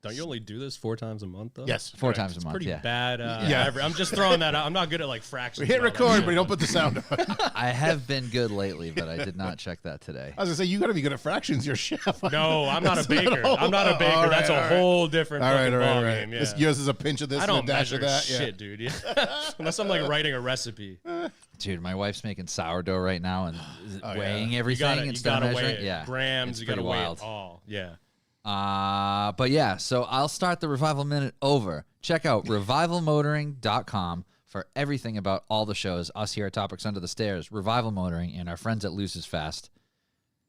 Don't you only do this 4 times a month, though? Yes. Four times a month, Pretty yeah. bad. Yeah. I'm just throwing that out. I'm not good at, like, fractions. Hit and all that record, shit. but you don't put the sound on. I have been good lately, but I did not check that today. I was going to say, you got to be good at fractions. You're a chef. No, I'm not a baker. I'm not a baker. All right, That's a all right. whole different All right, fucking all right, all right. ballgame. Yeah. Yours is a pinch of this I and a don't dash measure of that. shit, dude. Yeah. Unless I'm, like, writing a recipe. Dude, my wife's making sourdough right now and weighing You everything gotta instead of weigh measuring. it. Yeah, Grams, it's you gotta pretty weigh wild. it all. Yeah. But yeah, so I'll start the Revival Minute over. Check out revivalmotoring.com for everything about all the shows, us here at Topics Under the Stairs, Revival Motoring, and our friends at Luce's Fast.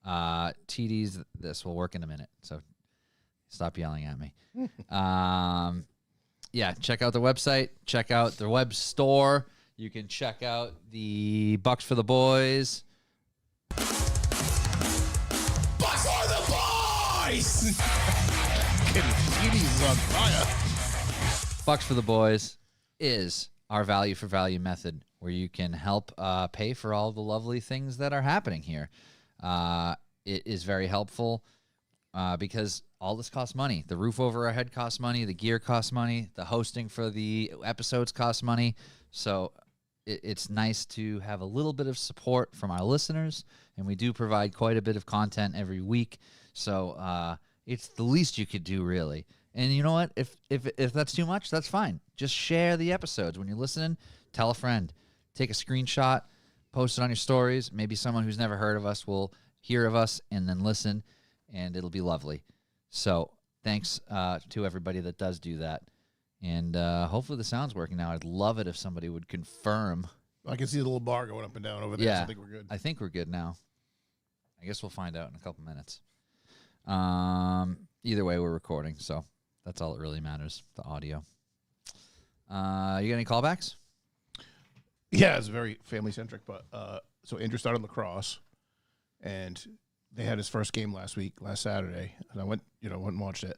TD's, this will work in a minute, so stop yelling at me. Yeah, check out the website. Check out the web store. You can check out the Bucks for the Boys. TD's on fire. Bucks for the Boys is our value for value method where you can help pay for all the lovely things that are happening here. It is very helpful because all this costs money. The roof over our head costs money. The gear costs money. The hosting for the episodes costs money. So it's nice to have a little bit of support from our listeners, and we do provide quite a bit of content every week. So it's the least you could do, really. And you know what? If that's too much, that's fine. Just share the episodes. When you're listening, tell a friend. Take a screenshot, post it on your stories. Maybe someone who's never heard of us will hear of us and then listen, and it'll be lovely. So thanks to everybody that does do that. And hopefully the sound's working now. I'd love it if somebody would confirm. I can see the little bar going up and down over there. Yeah, So I think we're good. I think we're good now. I guess we'll find out in a couple minutes. Either way, we're recording, so that's all that really matters, the audio. You got any callbacks? Yeah, it's very family centric. But so Andrew started lacrosse, and they had his first game last Saturday, and I went and watched it,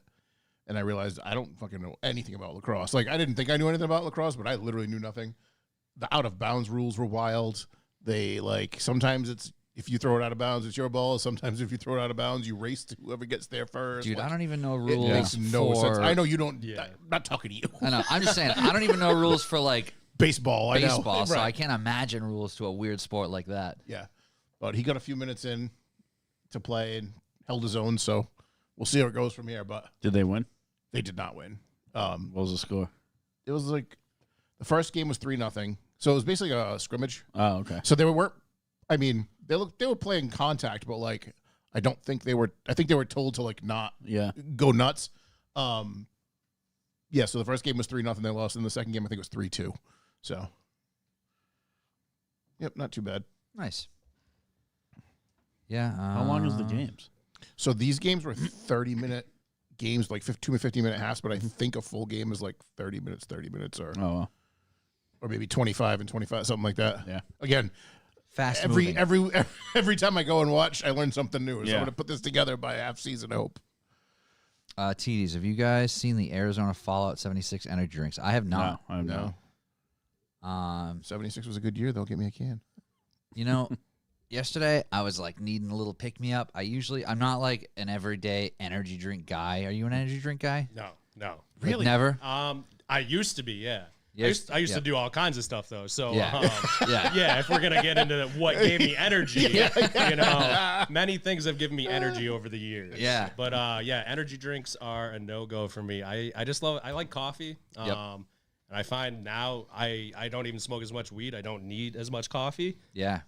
and I realized I don't fucking know anything about lacrosse. Like, I didn't think I knew anything about lacrosse, but I literally knew nothing. The out of bounds rules were wild. They sometimes it's if you throw it out of bounds, it's your ball. Sometimes if you throw it out of bounds, you race to whoever gets there first. Dude, Like, I don't even know it rules makes no for... sense. I know you don't. Yeah. I'm not talking to you. I know. I'm just saying, I don't even know rules for, like, Baseball. I know. baseball, so Right. I can't imagine rules to a weird sport like that. Yeah, but he got a few minutes in to play and held his own. So we'll see how it goes from here. But Did they win? they did not win. What was the score? It was like the first game was 3-0. So it was basically a scrimmage. Oh, okay. So they were. I mean, they were playing contact, but like I don't think they were. I think they were told to like not Yeah. go nuts. Yeah. So the first game was 3-0. They lost. And the second game I think it was 3-2. So. Yep, not too bad. Nice. Yeah. How long is the games? So these games were 30-minute games, like 2 to 15-minute halves, but I think a full game is like 30 minutes, or Oh, well. or maybe 25 and 25, something like that. Yeah. Again, Fast moving. every time I go and watch, I learn something new. So Yeah. I'm going to put this together by half season, I hope. TDs, have you guys seen the Arizona Fallout 76 energy drinks? I have not. No, I have No. no. 76 was a good year. They'll get me a can. You know, yesterday I was like needing a little pick me up. I'm not like an everyday energy drink guy. Are you an energy drink guy? No. Like, never. I used to be, yeah. Yes, I used yeah. to do all kinds of stuff though. So Yeah. Yeah. yeah, if we're gonna get into what gave me energy, you know, many things have given me energy over the years. Yeah. But yeah, energy drinks are a no-go for me. I just I like coffee. Yep. And I find now I don't even smoke as much weed. I don't need as much coffee. Yeah.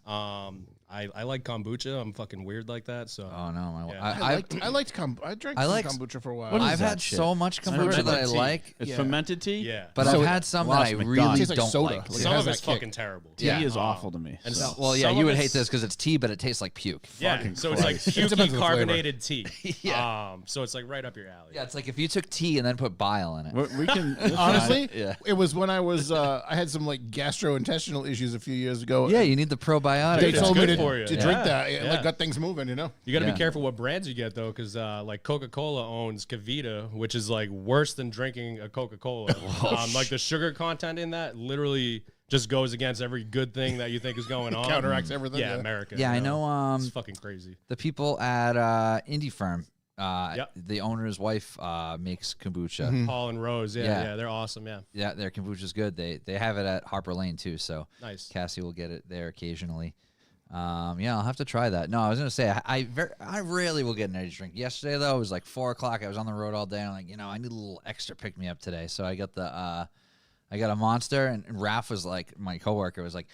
I like kombucha. I'm fucking weird like that. So Oh no, Yeah. I drank I some like- kombucha for a while. What is I've that had shit? so much kombucha heard that I that tea. like, It's Yeah. fermented tea? yeah. but So I've it- had some well, that I it's really McDonald's. Tastes like don't soda. like. Like, Some it of has it's that kick. fucking terrible. Tea Yeah. is awful to me. And so. so- Well, yeah, some you of would hate it's- this because it's tea, but it tastes like puke. Yeah, Fucking so it's like Christ. It depends on pukey the flavor. carbonated tea. Yeah. So it's like right up your alley. Yeah, it's like if you took tea and then put bile in it. We can Honestly, Yeah. it was when I was I had some like gastrointestinal issues a few years ago. Yeah, you need the probiotic. They It's told me good to for you. drink Yeah. that. It Yeah. like got things moving, you know. You got to Yeah. be careful what brands you get though, because like Coca-Cola owns Kavita, which is like worse than drinking a Coca-Cola. Like the sugar content in that literally just goes against every good thing that you think is going on. Counteracts everything. Yeah, America. Yeah, I you know. It's fucking crazy. The people at Indie Firm Yep. The owner's wife makes kombucha. Mhm. Paul and Rose. Yeah, Yeah. yeah, they're awesome. Yeah, Yeah, their kombucha's good. They have it at Harper Lane too. So nice. Cassie will get it there occasionally. Yeah, I'll have to try that. No, I was gonna say I rarely will get an energy drink. Yesterday though, it was like 4 o'clock. I was on the road all day. And I'm like, I need a little extra pick me up today. So I got I got a Monster, and Raph was like, my coworker was like,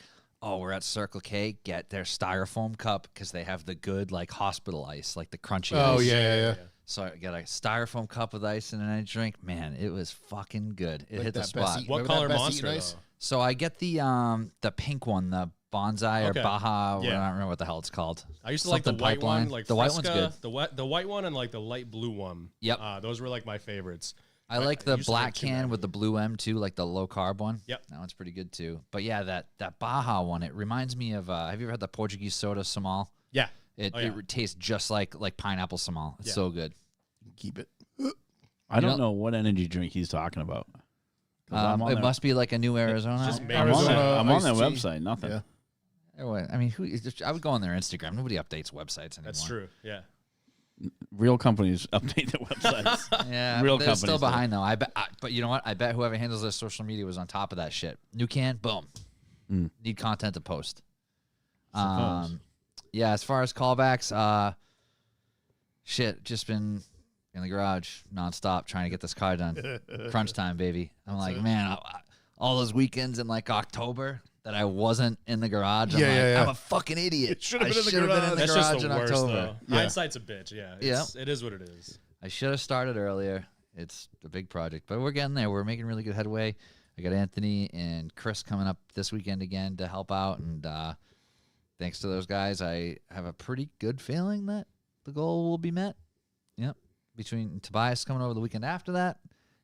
oh, we're at Circle K. Get their styrofoam cup because they have the good like hospital ice, like the crunchy. Oh, ice. yeah. So I got a styrofoam cup with ice and an energy drink. Man, it was fucking good. It Like hit the that spot. Bessie- What Remember color that Bessie monster? nice? Though? So I get the pink one, the Bonsai Okay. or Baja. Yeah. I don't remember what the hell it's called. I used to like the Something white pipeline. one, like The white one's Fresca, good. The white one and like the light blue one. Yep. Those were like my favorites. I like the used to black drink too can many. with the blue M too, like the low carb one. Yep. That one's pretty good too. But yeah, that Baja one, it reminds me of. Have you ever had the Portuguese soda Samal? Yeah. It Oh, yeah. it tastes just like pineapple Samal. It's Yeah. so good. Keep it. I You don't know- know what energy drink he's talking about. 'Cause I'm on It their- must be like a new Arizona. just I'm made on Arizona their, I'm on their iced tea. website. Nothing. Yeah. I mean, I would go on their Instagram. Nobody updates websites anymore. That's true. Yeah. Real companies update their websites. Yeah, Real they're still companies do. behind though. But you know what? I bet whoever handles their social media was on top of that shit. New can, boom. Mm. Need content to post. Suppose. Yeah. As far as callbacks, shit, just been in the garage nonstop trying to get this car done. Crunch time, baby. I'm like, man, all those weekends in like October that I wasn't in the garage. I'm Yeah, like, yeah, yeah. I'm a fucking idiot. Should've I been in the should've been in garage. the That's garage just the in worst, October. though. Yeah. Hindsight's a bitch. Yeah. It is what it is. I should have started earlier. It's a big project, but we're getting there. We're making really good headway. I got Anthony and Chris coming up this weekend again to help out, and thanks to those guys, I have a pretty good feeling that the goal will be met. Yep. Between Tobias coming over the weekend after that,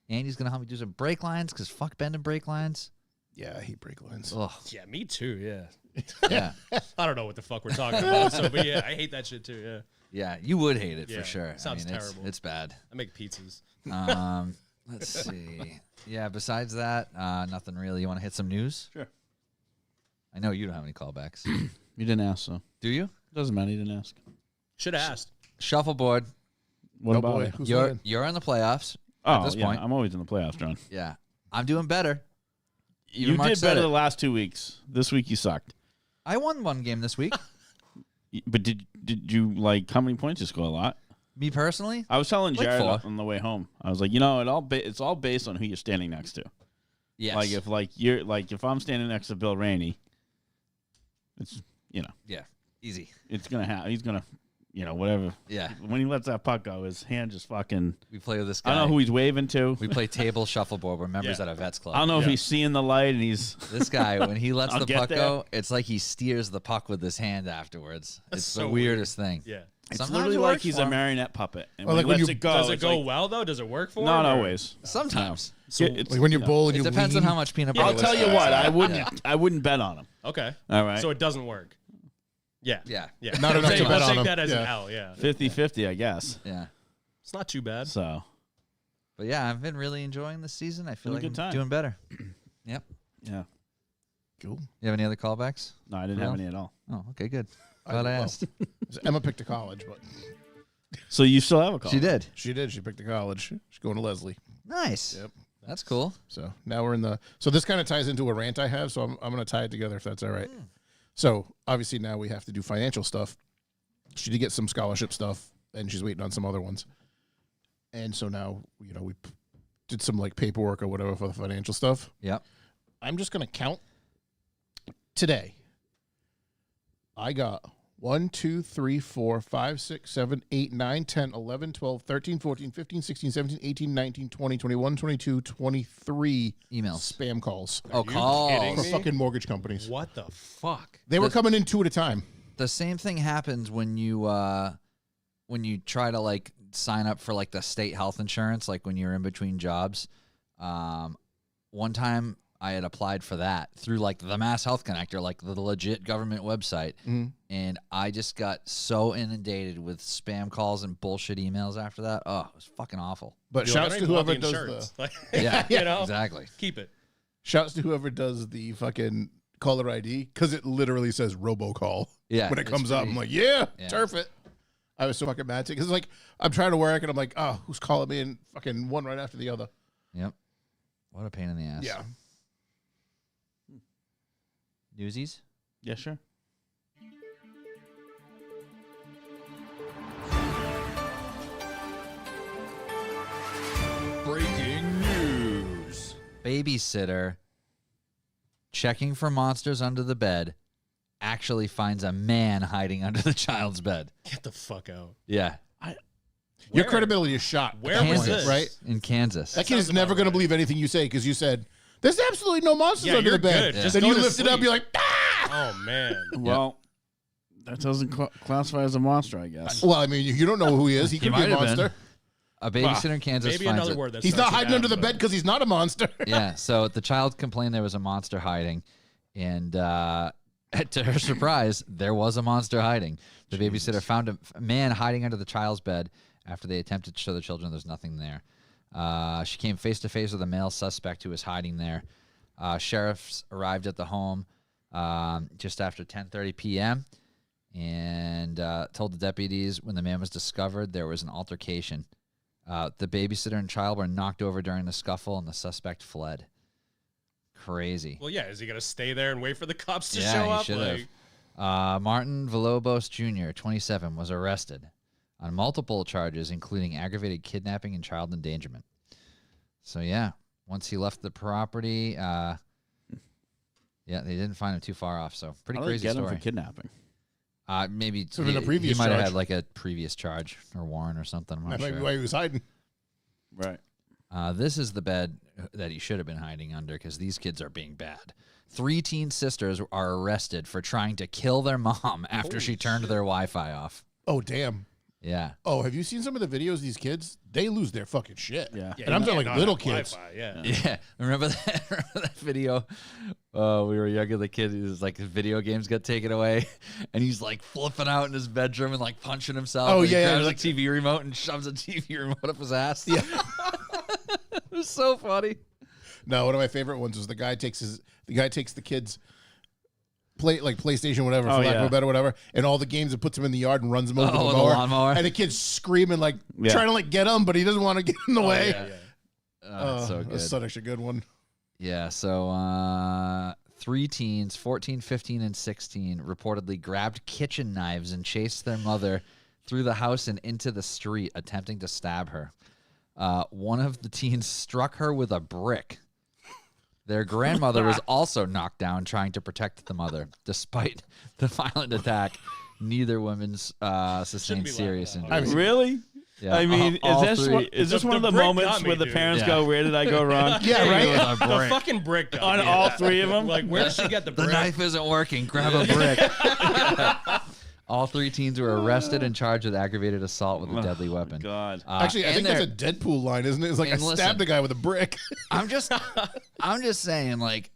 Andy's gonna help me do some brake lines because fuck bending brake lines. Yeah, I hate brake lines. Ugh. Yeah, me too. Yeah. Yeah, I don't know what the fuck we're talking about. So, but yeah, I hate that shit too. Yeah. yeah, you would hate it Yeah, for sure. sounds it's- terrible. It's bad. I make pizzas. Let's see. Yeah, besides that, nothing really. You want to hit some news? Sure. I know you don't have any callbacks. You didn't ask, so Do you? doesn't matter. You didn't ask. Should have asked. Shuffleboard. What Oh, about boy. it? Who's You're winning? you're in the playoffs. Oh, this yeah, point. I'm always in the playoffs, John. Yeah, I'm doing better. Even You Mark did said better it. the last 2 weeks. This week you sucked. I won one game this week. But did you like how many points you score? A lot. Me personally, I was telling Like Jared 4. on the way home. I was like, it's all based on who you're standing next to. yes. If I'm standing next to Bill Rainey, it's yeah, easy. it's gonna happen. He's gonna whatever. Yeah, When he lets that puck go, his hand just fucking. we play with this guy. I don't know who he's waving to. we play table shuffleboard. We're members Yeah. at a vets club. I don't know if Yeah. he's seeing the light and he's. This guy, when he lets I'll the get puck there. go, it's like he steers the puck with his hand afterwards. That's It's so the weird. weirdest thing. Yeah. It's Sometimes literally it like works he's for a him. marionette puppet. And Well, when like he when lets you- it go, Does it it's go like- well though? Does it work for Not him? or- always. Sometimes. So It's- Like when you bowl and It you depends lean. on how much peanut Yeah, butter. I'll tell you whiskey what, is. I wouldn't. I wouldn't bet on him. Okay. All right. So it doesn't work. Yeah. Yeah, Yeah. Not enough to I'll bet on take him. that as an Yeah. L. Yeah. 50-50, I guess. yeah. It's not too bad. So But yeah, I've been really enjoying this season. I feel Been a like good I'm time. doing better. Yep. yeah. Cool. You have any other callbacks? No, I didn't Real? have any at all. Oh, okay, good. Glad I well, asked. Emma picked a college, but So you still have a call? She did. she did. She picked a college. She's going to Leslie. Nice. Yep. That's cool. So now we're in the. So this kind of ties into a rant I have. So I'm going to tie it together if that's all right. So obviously now we have to do financial stuff. She did get some scholarship stuff, and she's waiting on some other ones. And so now we did some like paperwork or whatever for the financial stuff. Yep. I'm just going to count today. I got 1, 2, 3, 4, 5, 6, 7, 8, 9, 10, 11, 12, 13, 14, 15, 16, 17, 18, 19, 20, 21, 22, 23 Emails. spam calls Oh, you calls. kidding for me? fucking mortgage companies. What the fuck? They were This- coming in 2 at a time. The same thing happens when you try to like sign up for like the state health insurance, like when you're in between jobs. One time I had applied for that through like the Mass Health Connector, like the legit government website. Mhm. And I just got so inundated with spam calls and bullshit emails after that. Oh, it was fucking awful. But You're like, shouts I to don't even want whoever the does the insurance. Like, Yeah, you know, exactly. keep it. shouts to whoever does the fucking caller ID because it literally says robocall Yeah. when it it's comes up. pretty- I'm like, yeah, Yeah. turf it. I was so fucking mad because like I'm trying to work and I'm like, oh, who's calling me? And fucking one right after the other. Yep. What a pain in the ass. Yeah. Newsies? Yeah, sure. Breaking news. Babysitter checking for monsters under the bed actually finds a man hiding under the child's bed. Get the fuck out. Yeah. Your Where? credibility is shot. Where at that was point, this? Right? In Kansas. That kid is Sounds never about going to right. believe anything you say because you said, there's absolutely no monsters Yeah, under you're the bed. good. Just Then go you to lift it up, sleep. you're like, ah! Oh man. Well, that doesn't classify as a monster, I guess. Well, I mean, you don't know who he is. He could be might a have been. monster. A babysitter in Kansas Maybe finds another it. word that He's not starts with hiding under M, the though. bed because he's not a monster. Yeah, so the child complained there was a monster hiding, and to her surprise, there was a monster hiding. The babysitter found a man hiding under the child's bed after they attempted to show the children there's nothing there. She came face to face with a male suspect who was hiding there. Sheriffs arrived at the home just after 10:30 p.m. and told the deputies when the man was discovered there was an altercation. The babysitter and child were knocked over during the scuffle, and the suspect fled. Crazy. Well, yeah. Is he gonna stay there and wait for the cops to Yeah, show he up? should Like, have. Martin Villalobos Jr., 27, was arrested on multiple charges, including aggravated kidnapping and child endangerment. So, yeah, once he left the property, yeah, they didn't find him too far off. So, pretty How did they crazy get him story. for kidnapping? Maybe Could've been a previous he might have charge. had like a previous charge or warrant or something. I'm not That might be sure. why he was hiding. Right. This is the bed that he should have been hiding under because these kids are being bad. 3 teen sisters are arrested for trying to kill their mom after she turned their Wi-Fi off. Oh, damn. Yeah. Oh, have you seen some of the videos of these kids? They lose their fucking shit. Yeah. yeah, And I'm you talking can't like not little have kids. Wi-Fi, yeah. Yeah. Remember that, remember that video? We were younger, the kid who's like his video games got taken away and he's like flipping out in his bedroom and like punching himself. Oh, and he yeah, grabs like- a TV remote and shoves a TV remote up his ass. Yeah. It was so funny. No, one of my favorite ones was the guy takes the kids PlayStation, whatever, for lack of yeah. a better, whatever, and all the games and puts them in the yard and runs them over Oh, the the mower. lawnmower. And the kid's screaming like Yeah. trying to like get him, but he doesn't want to get in the way. Yeah, yeah. That's so That's good. such a good one. Yeah, so 3 teens, 14, 15, and 16, reportedly grabbed kitchen knives and chased their mother through the house and into the street, attempting to stab her. One of the teens struck her with a brick. Their grandmother was also knocked down trying to protect the mother. Despite the violent attack, neither woman sustained be serious laughing injuries. Really? Yeah, I mean, all is this three- is this The- one of the the brick moments got me, where the dude. parents Yeah. go, "Where did I go wrong?" Yeah, right? with a The brick. fucking brick got On me. all 3 of them. Like, where did she get the The brick? knife isn't working. Grab a brick. All 3 teens were arrested and charged with aggravated assault with a deadly weapon. God. Actually, I and think that's a they're- Deadpool line, isn't it? It's like I And listen- stabbed a guy with a brick. I'm just saying, like,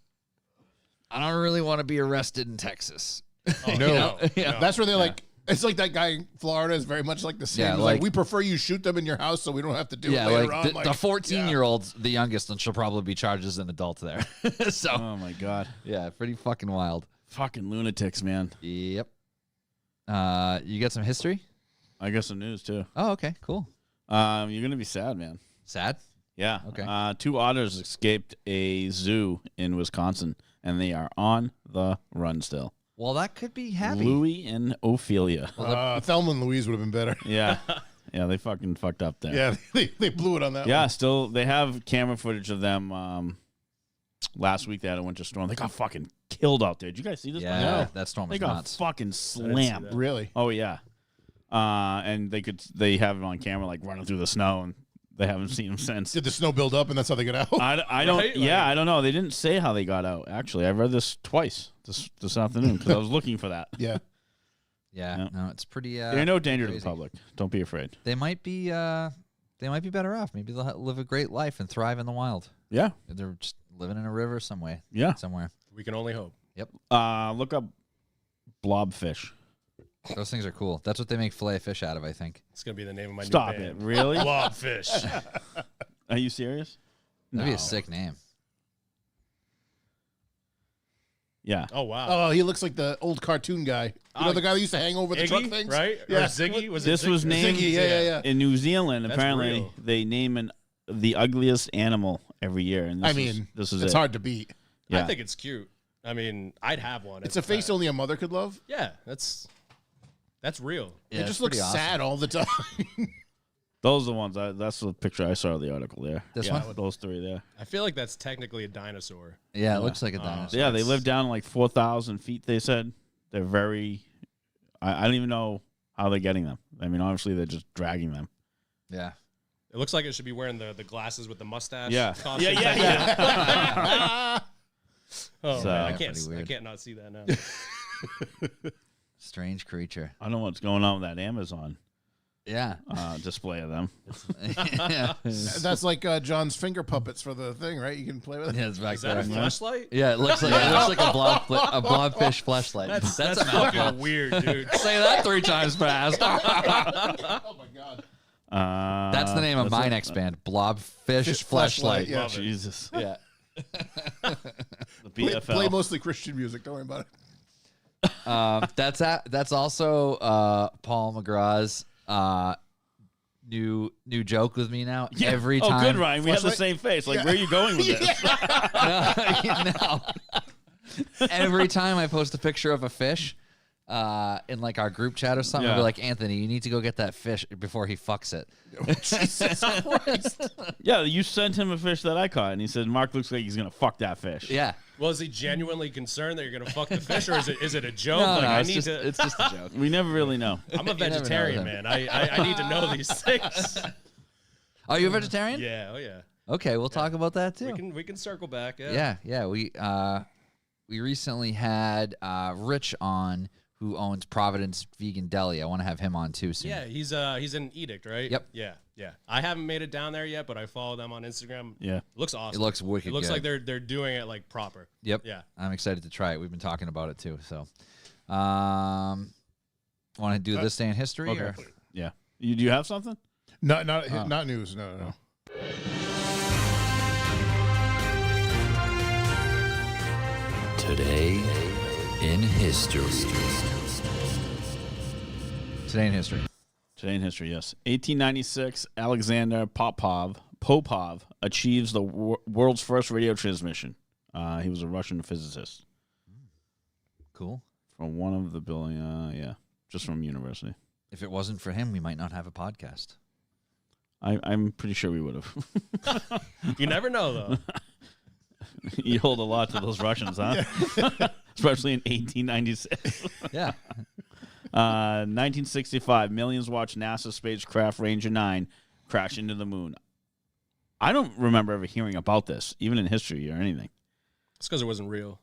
I don't really want to be arrested in Texas. Oh, No. Yeah. That's where they're like, it's like that guy in Florida is very much like the same. Yeah, It's like, like- we prefer you shoot them in your house so we don't have to do Yeah, it later like on. the 14-year-old's the youngest and she'll probably be charged as an adult there. So, Oh my God. yeah, pretty fucking wild. Fucking lunatics, man. Yep. You got some history? I got some news too. Oh, okay, cool. You're gonna be sad, man. Sad? Yeah. Okay. 2 otters escaped a zoo in Wisconsin, and they are on the run still. Well, that could be happy. Louie and Ophelia. Thelma and Louise would have been better. Yeah. Yeah, they fucking fucked up there. Yeah, they blew it on that Yeah, one. still they have camera footage of them. Last week they had a winter storm. They got fucking killed out there. Did you guys see this? Yeah, that storm They was got nuts. fucking slammed. Really? Oh yeah. And they have him on camera like running through the snow, and they haven't seen him since. Did the snow build up and that's how they got out? I don't. Right? Yeah, Like- I don't know. They didn't say how they got out. Actually, I read this twice this afternoon because I was looking for that. Yeah. Yeah, Yeah. no, it's pretty. They're no danger to crazy. the public. Don't be afraid. They might be. They might be better off. Maybe they'll live a great life and thrive in the wild. Yeah, They're just living in a river somewhere. yeah. Somewhere. We can only hope. Look up blobfish. Those things are cool. That's what they make fillet fish out of, I think. It's gonna be the name of my Stop new it! band. Really? Blobfish. Are you serious? That'd be No. a sick name. Yeah. Oh wow. Oh, he looks like the old cartoon guy. You know the guy that used to hang over the truck Iggy, things? right? Yeah. Or Ziggy? Was This it Ziggy? was named Ziggy, yeah. in New Zealand. That's Apparently, real. they name the ugliest animal every year, and this is it's it. hard to beat. Yeah. I think it's cute. I mean, I'd have one. It's a face only a mother could love. Yeah, that's real. Yeah, It it's just looks pretty awesome. sad all the time. Those are the ones. That's the picture I saw of the article there. This yeah, one? Those three there. I feel like that's technically a dinosaur. Yeah, it looks like a dinosaur. Yeah, they live down like 4,000 feet. They said they're very. I don't even know how they're getting them. I mean, obviously they're just dragging them. Yeah. It looks like it should be wearing the glasses with the mustache. Yeah. costume. Oh So- man, I Pretty can't weird. not see that now. Strange creature. I don't know what's going on with that Amazon Yeah. display of them. Yeah. That's like John's finger puppets for the thing, right? You can play with it. Yeah, it's back Is that a there. flashlight? Yeah, it looks like a blobfish flashlight. That's a fucking mouthful. weird, dude. Say that 3 times fast. Oh my god. That's the name of my next band, Blobfish Fish Flashlight. Flashlight, yeah. Love it. Jesus. Yeah. The Play, BFL. play mostly Christian music. Don't worry about it. That's also Paul McGraw's new joke with me now. Yeah. Every Oh, time. good, Ryan. We have the Flashlight? same face. Like, where are you going with this? No. Every time I post a picture of a fish in like our group chat or something, I'll be Yeah. like, Anthony, you need to go get that fish before he fucks it. Jesus Christ. Yeah, you sent him a fish that I caught, and he said, Mark looks like he's going to fuck that fish. Yeah. Well, is he genuinely concerned that you're gonna fuck the fish, or is it a joke? No, like, no, I it's need just, to. it's just a joke. We never really know. I'm a You never know vegetarian, with him. man. I need to know these things. Are you a vegetarian? Yeah. Oh yeah. Okay, we'll talk about that too. We can circle back. Yeah. Yeah. We recently had Rich on, who owns Providence Vegan Deli. I want to have him on too soon. Yeah, he's in Edict, right? Yep. Yeah. I haven't made it down there yet, but I follow them on Instagram. Yeah. It looks awesome. It looks wicked It looks good. like they're doing it like proper. Yep. Yeah. I'm excited to try it. We've been talking about it too. So, want to do this day in history? Okay. Or? Yeah. Do you have something? Not news. No. Today in history. Today in history. Today in history, yes. 1896, Alexander Popov achieves the world's first radio transmission. He was a Russian physicist Cool. from one of the building, just from university. If it wasn't for him, we might not have a podcast. I'm pretty sure we would have. You never know though. You hold a lot to those Russians, huh? Especially in 1896. Yeah. 1965, millions watched NASA spacecraft Ranger 9 crash into the moon. I don't remember ever hearing about this, even in history or anything. It's because it wasn't real.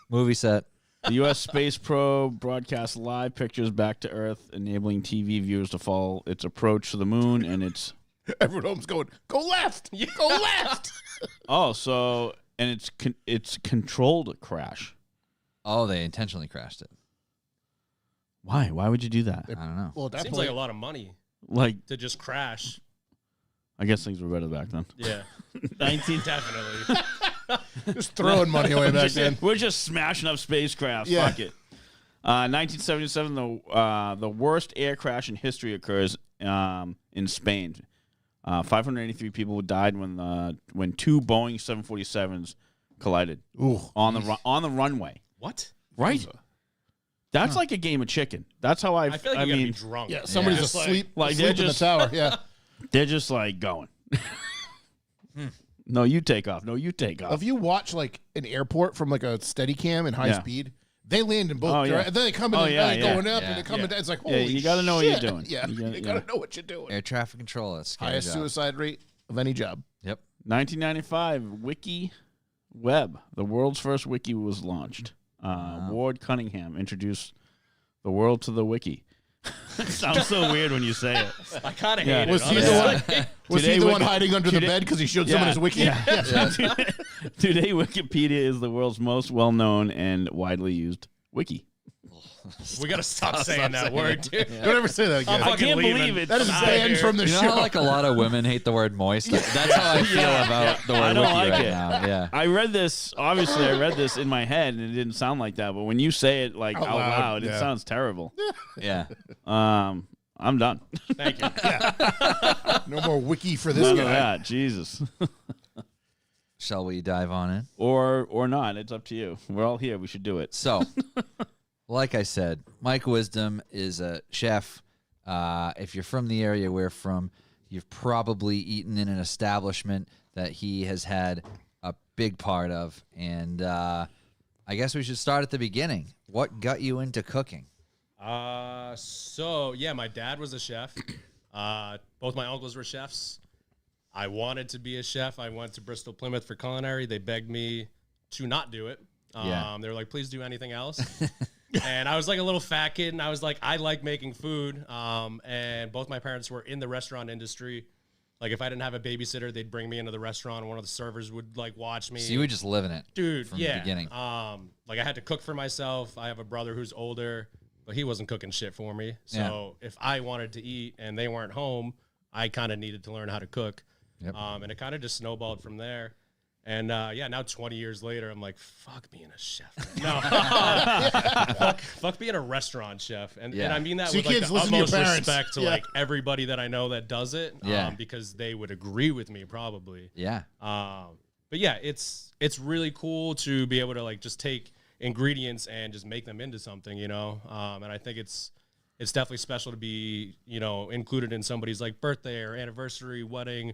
Movie set. The U.S. space probe broadcast live pictures back to Earth, enabling TV viewers to follow its approach to the moon and its... Everyone home's going, go left. Go left. It's controlled crash. Oh, they intentionally crashed it. Why? Why would you do that? I don't know. Well, at that Seems point, like a lot of money Like, to just crash. I guess things were better back then. Yeah. 19... Definitely. just throwing money away back then. We're just smashing up spacecraft. Yeah. Fuck it. 1977, the worst air crash in history occurs in Spain. 583 people died when two Boeing 747s collided on the runway. What? Right. That's like a game of chicken. That's how I feel like you gotta be mean, drunk. Yeah, somebody's Just asleep, like asleep they're in the tower. Yeah. they're just like going. No, you take off. No, you take off. If you watch like an airport from like a steady cam in high Yeah. speed, they land in both. Oh, yeah. Right? Then they come in Oh, and yeah, they're going yeah. up Yeah. and they come Yeah. down. It's like, Yeah, holy you gotta know what you're shit. doing. Yeah, You gotta- you gotta yeah. know what you're doing. Air traffic control. That's a scary Highest job. suicide rate of any job. Yep. 1995, Wiki Web, the world's first wiki, was launched. Ward Cunningham introduced the world to the wiki. Sounds so weird when you say it. I kind of Yeah. hate Was it. he the honestly. one? Was Today he the one Wiki- hiding under the today- bed because he showed someone his wiki? Yeah. Today, Wikipedia is the world's most well-known and widely used wiki. We gotta stop saying that word, dude. Don't ever say that I'm again. I fucking can't leaving. believe it. That is I'm outta banned here. from the You know show. how like a lot of women hate the word moist? That's how I feel about the word I don't wiki like right it. now. Yeah. I read this. Obviously, I read this in my head, and it didn't sound like that. But when you say it like Out out loud, loud, yeah. it sounds terrible. Yeah. I'm done. Thank you. No more wiki for this None of guy. that. Jesus. Shall we dive on in? or not. It's up to you. We're all here. We should do it. So, like I said, Mike Wisdom is a chef. If you're from the area we're from, you've probably eaten in an establishment that he has had a big part of. And I guess we should start at the beginning. What got you into cooking? So yeah, my dad was a chef. Both my uncles were chefs. I wanted to be a chef. I went to Bristol Plymouth for culinary. They begged me to not do it. Yeah. They were like, please do anything else. And I was like a little fat kid, and I was like, I like making food. And both my parents were in the restaurant industry. Like if I didn't have a babysitter, they'd bring me into the restaurant, and one of the servers would like watch me. So you were just living it. Dude, from yeah. the beginning. Like I had to cook for myself. I have a brother who's older, but he wasn't cooking shit for me. So if I wanted to eat and they weren't home, I kind of needed to learn how to cook. Yep. And it kind of just snowballed from there. And yeah, now 20 years later, I'm like, fuck being a chef. No, fuck being a restaurant chef. And I mean that So with your like kids the listen to your utmost parents. respect to Yeah. like everybody that I know that does it. Yeah. Because they would agree with me probably. Yeah. But yeah, it's really cool to be able to like just take ingredients and just make them into something, you know. And I think it's definitely special to be, you know, included in somebody's like birthday or anniversary, wedding,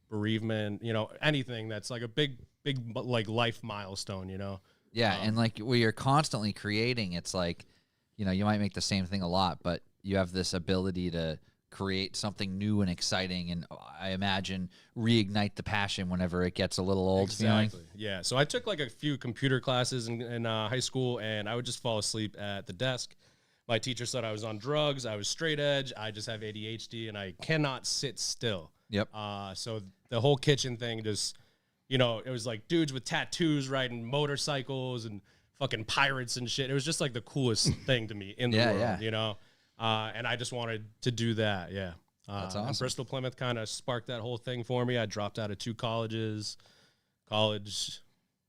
bereavement, you know, anything that's like a big like life milestone, you know. Yeah, and like where you're constantly creating, it's like, you know, you might make the same thing a lot, but you have this ability to create something new and exciting, and I imagine reignite the passion whenever it gets a little old feeling. Exactly. Yeah. So I took like a few computer classes in high school, and I would just fall asleep at the desk. My teacher said I was on drugs. I was straight edge. I just have ADHD, and I cannot sit still. Yep. So the whole kitchen thing just, you know, it was like dudes with tattoos riding motorcycles and fucking pirates and shit. It was just like the coolest thing to me in the world, you know? And I just wanted to do that. Yeah. That's and awesome. Bristol Plymouth kind of sparked that whole thing for me. I dropped out of 2 colleges. College,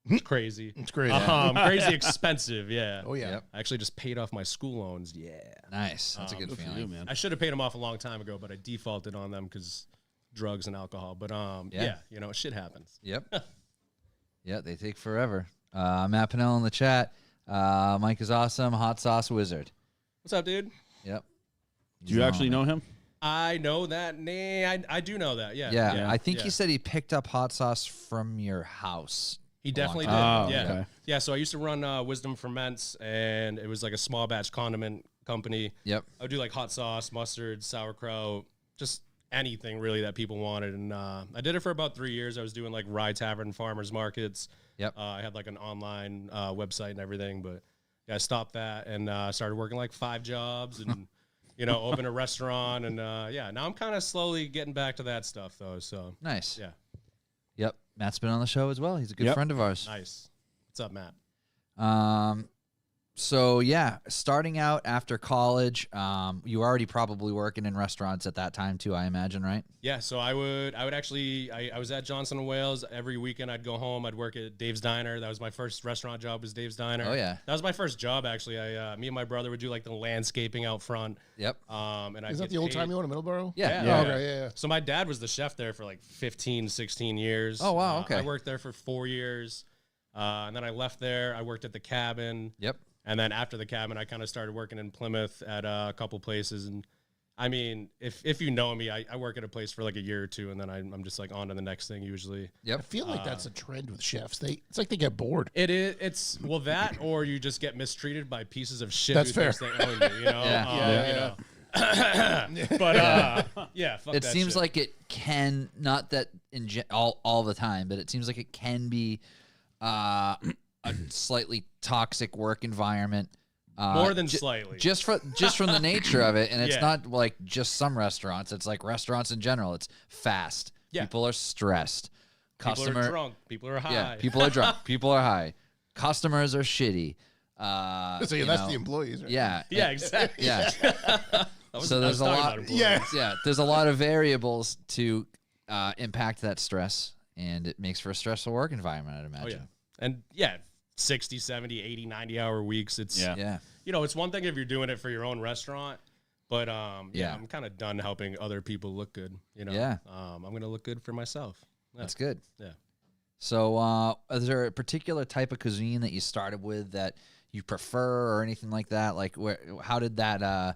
it's crazy. It's crazy. Crazy expensive. Yeah. Oh, yeah. Yep. I actually just paid off my school loans. Yeah. Nice. That's a good feeling. man. I should have paid them off a long time ago, but I defaulted on them because drugs and alcohol. But yeah, you know, shit happens. Yep. Yeah, they take forever. Matt Pinnell in the chat. Mike is awesome. Hot sauce wizard. What's up, dude? Yep. Do you actually know him? I know that. I do know that. Yeah. Yeah, I think yeah. he said he picked up hot sauce from your house. He definitely did. time. Oh, Yeah. okay. Yeah. So I used to run Wisdom Ferments, and it was like a small batch condiment company. Yep. I would do like hot sauce, mustard, sauerkraut, just anything really that people wanted. And I did it for about 3 years. I was doing like Rye Tavern farmers markets. Yep. I had like an online website and everything, but yeah, I stopped that and started working like 5 jobs and, you know, opened a restaurant. And yeah, now I'm kind of slowly getting back to that stuff though. So Nice. yeah, Yep. Matt's been on the show as well. He's a good Yep. friend of ours. nice. What's up, Matt? So yeah, starting out after college, you were already probably working in restaurants at that time too, I imagine, right? Yeah, so I would actually I was at Johnson & Wales every weekend. I'd go home. I'd work at Dave's Diner. That was my first restaurant job. Was Dave's Diner. Oh, yeah. that was my first job actually. Me and my brother would do like the landscaping out front. Yep. And Is that the old time you own in Middleborough? Yeah. Yeah. Oh, okay, yeah. So my dad was the chef there for like 15, 16 years. Oh, wow, okay. I worked there for 4 years, and then I left there. I worked at the Cabin. Yep. And then after the Cabin, I kind of started working in Plymouth at a couple places. And I mean, if you know me, I work at a place for like a year or two, and then I'm just like on to the next thing usually. I Yep. feel like that's a trend with chefs. It's like they get bored. It is. It's well that, or you just get mistreated by pieces of shit. That's who thinks they own you. You know. Yeah. You know. But yeah. Fuck It that seems shit. like it can, not that all the time, but it seems like it can be a slightly toxic work environment. more than slightly. Just from the nature of it, and it's Yeah. not like just some restaurants. It's like restaurants in general. It's fast. Yeah. People are stressed. people are drunk. People are high. Yeah, people are drunk. People are high. Customers are shitty. So you that's know, the employees, right? Yeah. Yeah, exactly. Yeah. So there's a lot. Yeah. There's a lot of variables to impact that stress, and it makes for a stressful work environment, I'd Oh, imagine. yeah. And yeah, 60, 70, 80, 90-hour weeks. It's, Yeah. you know, it's one thing if you're doing it for your own restaurant, but Yeah. I'm kind of done helping other people look good, you know? Yeah. I'm going to look good for myself. Yeah. That's good. Yeah. So, is there a particular type of cuisine that you started with that you prefer, or anything like that? Like, how did that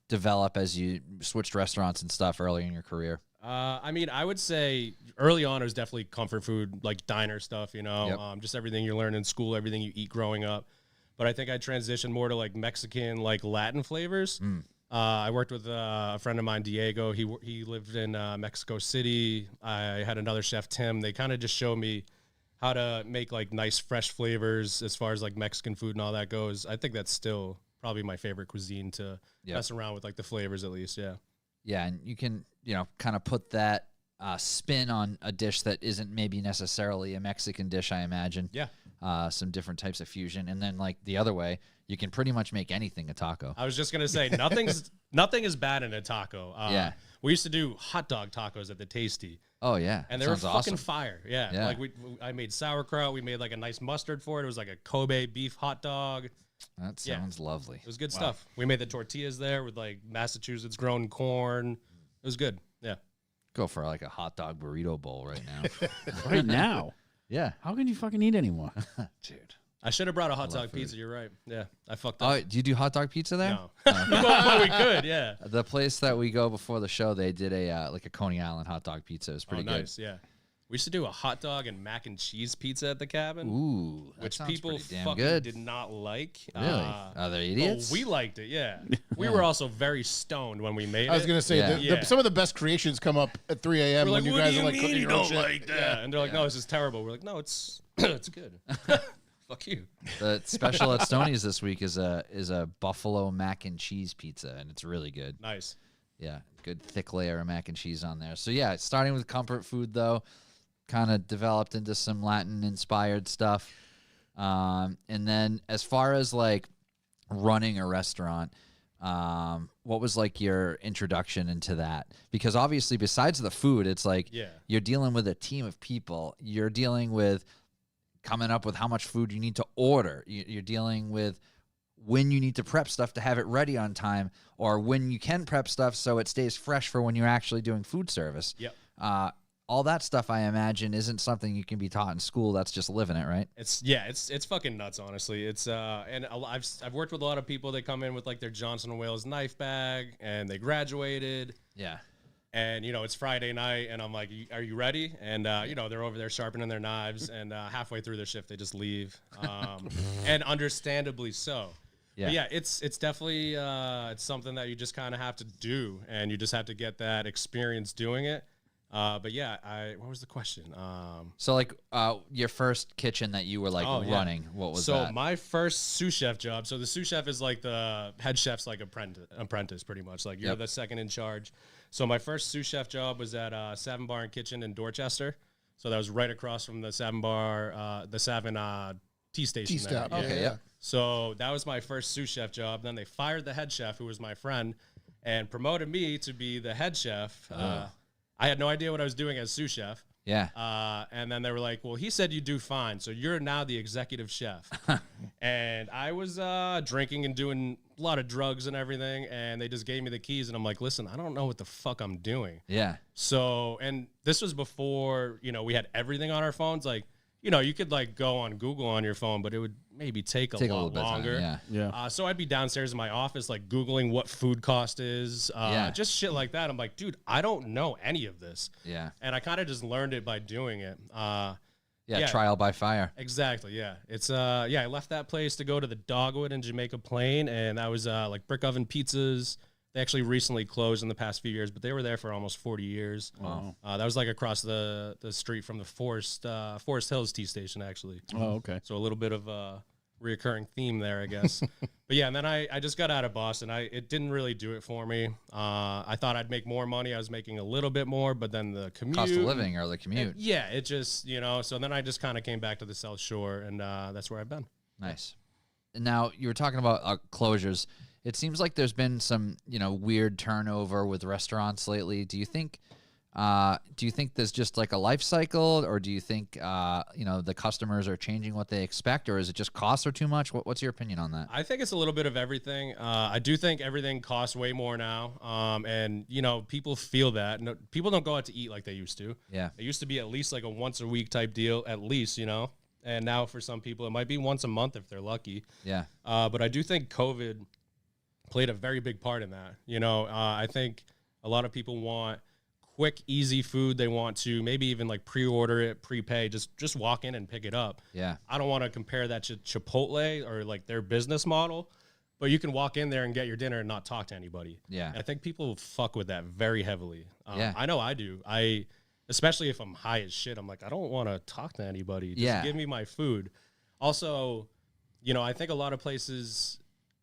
develop as you switched restaurants and stuff early in your career? I mean, I would say early on it was definitely comfort food, like diner stuff, you know, Yep. just everything you learn in school, everything you eat growing up. But I think I transitioned more to like Mexican, like Latin flavors. I worked with a friend of mine, Diego. He lived in Mexico City. I had another chef, Tim. They kind of just showed me how to make like nice, fresh flavors as far as like Mexican food and all that goes. I think that's still probably my favorite cuisine to Yep. mess around with, like the flavors at least. Yeah. Yeah, and you can, kind of put that spin on a dish that isn't maybe necessarily a Mexican dish, I imagine. Yeah. Some different types of fusion. And then, like, the other way, you can pretty much make anything a taco. I was just gonna say nothing is bad in a taco. Yeah. We used to do hot dog tacos at the Tasty, Oh, yeah. and they were Sounds fucking awesome. fire. Yeah, Yeah. like I made sauerkraut. We made like a nice mustard for it. It was like a Kobe beef hot dog. That Yeah. sounds lovely. It was good stuff. We made the tortillas there with like Massachusetts grown corn. It was good. Yeah. Go for like a hot dog burrito bowl right now. Right now, Yeah. how can you fucking eat anymore? Dude. I should have brought a hot dog pizza. You're right. Yeah, I fucked up. Oh, do you do hot dog pizza there? No, well, we could. Yeah. The place that we go before the show, they did a like a Coney Island hot dog pizza. It was pretty Nice. Yeah. We used to do a hot dog and mac and cheese pizza at the cabin. good. Ooh, that Which sounds people pretty damn fucking good. did not like. Really? Are they idiots? We liked it, yeah. We were also very stoned when we made it. I was gonna say Yeah. the, some of the best creations come up at 3 a.m. We're when like, you what guys do are you like mean cooking you your own don't shit. like that? And they're like, no, this is terrible. We're like, no, it's it's good. Fuck you. The special at Stoney's this week is a buffalo mac and cheese pizza, and it's really good. Nice. Yeah, good thick layer of mac and cheese on there. So yeah, starting with comfort food though, kind of developed into some Latin inspired stuff. And then as far as like running a restaurant, what was like your introduction into that? Because obviously besides the food, it's like Yeah. you're dealing with a team of people. You're dealing with coming up with how much food you need to order. You're dealing with when you need to prep stuff to have it ready on time, or when you can prep stuff so it stays fresh for when you're actually doing food service. Yep. All that stuff, I imagine, isn't something you can be taught in school. That's just living it, right? It's fucking nuts, honestly. It's and I've worked with a lot of people that come in with like their Johnson & Wales knife bag, and they graduated. Yeah. And, it's Friday night, and I'm like, are you ready? And, they're over there sharpening their knives, and halfway through their shift, they just leave. And understandably so. Yeah. But yeah, it's definitely it's something that you just kind of have to do, and you just have to get that experience doing it. But yeah, what was the question? So like your first kitchen that you were like Oh, yeah. running, what was So that? my first sous chef job. So the sous chef is like the head chef's like apprentice, pretty much. Like you're Yep. the second in charge. So my first sous chef job was at Savin Bar and Kitchen in Dorchester. So that was right across from the Savin Bar, the Savin tea station. there. T-stop. Okay, yeah. So that was my first sous chef job. Then they fired the head chef, who was my friend, and promoted me to be the head chef. I had no idea what I was doing as sous chef. Yeah. And then they were like, well, he said you do fine, so you're now the executive chef. And I was drinking and doing a lot of drugs and everything, and they just gave me the keys, and I'm like, listen, I don't know what the fuck I'm doing. Yeah. So, and this was before, we had everything on our phones. Like, you could like go on Google on your phone, but it would maybe take a little lot bit of time, longer. yeah. Yeah. So I'd be downstairs in my office, like Googling what food cost is, Yeah. just shit like that. I'm like, dude, I don't know any of this. Yeah. And I kind of just learned it by doing it. Yeah. Yeah. Trial by fire. Exactly. Yeah. It's I left that place to go to the Dogwood in Jamaica Plain, and that was like brick oven pizzas. They actually recently closed in the past few years, but they were there for almost 40 years. Wow. That was like across the street from the Forest Hills Tea Station, actually. Oh, okay. So a little bit of a reoccurring theme there, I guess. But yeah, and then I just got out of Boston. It didn't really do it for me. I thought I'd make more money. I was making a little bit more, but then the commute. Cost of living or the commute. Yeah, it just, so then I just kind of came back to the South Shore, and that's where I've been. Nice. now you were talking about closures. It seems like there's been some, weird turnover with restaurants lately. Do you think there's just like a life cycle, or do you think, the customers are changing what they expect, or is it just costs are too much? What's your opinion on that? I think it's a little bit of everything. I do think everything costs way more now. And, people feel that. No, people don't go out to eat like they used to. Yeah. It used to be at least like a once a week type deal, at least, And now for some people, it might be once a month if they're lucky. Yeah. But I do think COVID played a very big part in that. I think a lot of people want quick, easy food. They want to maybe even like pre-order it, prepay, just walk in and pick it up. Yeah. I don't want to compare that to Chipotle or like their business model, but you can walk in there and get your dinner and not talk to anybody. Yeah. And I think people fuck with that very heavily. Yeah. I know I do. Especially if I'm high as shit, I'm like, I don't want to talk to anybody. Just give me my food. Also, I think a lot of places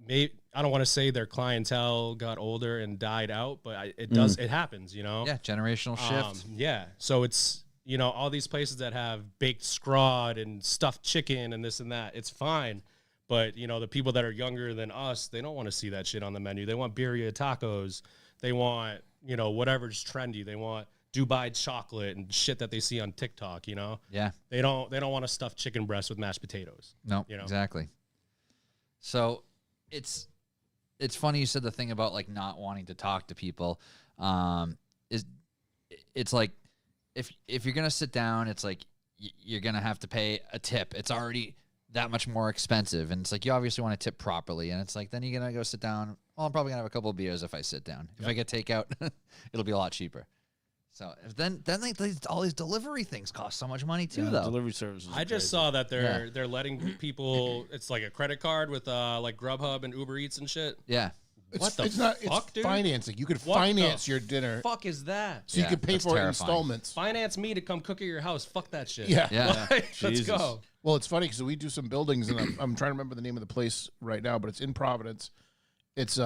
I don't want to say their clientele got older and died out, but it happens, Yeah, generational shift. Yeah. So it's, all these places that have baked scrod and stuffed chicken and this and that, it's fine. But, the people that are younger than us, they don't want to see that shit on the menu. They want birria tacos. They want, whatever's trendy. They want Dubai chocolate and shit that they see on TikTok, Yeah. They don't want to stuff chicken breast with mashed potatoes. No, exactly. So it's funny you said the thing about like not wanting to talk to people. It's like if you're gonna sit down, it's like you're gonna have to pay a tip. It's already that much more expensive, and it's like you obviously want to tip properly. And it's like then you're gonna go sit down. Well, I'm probably gonna have a couple of beers if I sit down. If I get takeout, it'll be a lot cheaper. So then all these delivery things cost so much money too, though. Delivery services. I just saw that they're letting people. It's like a credit card with like Grubhub and Uber Eats and shit. Yeah. What the it's not, fuck, it's dude? financing. You could What finance the your dinner, Fuck is that? so you Yeah, could pay that's for it in terrifying. installments. Finance me to come cook at your house. Fuck that shit. Yeah. Yeah. Like, let's Jesus. go. Well, it's funny because we do some buildings, and I'm trying to remember the name of the place right now, but it's in Providence. It's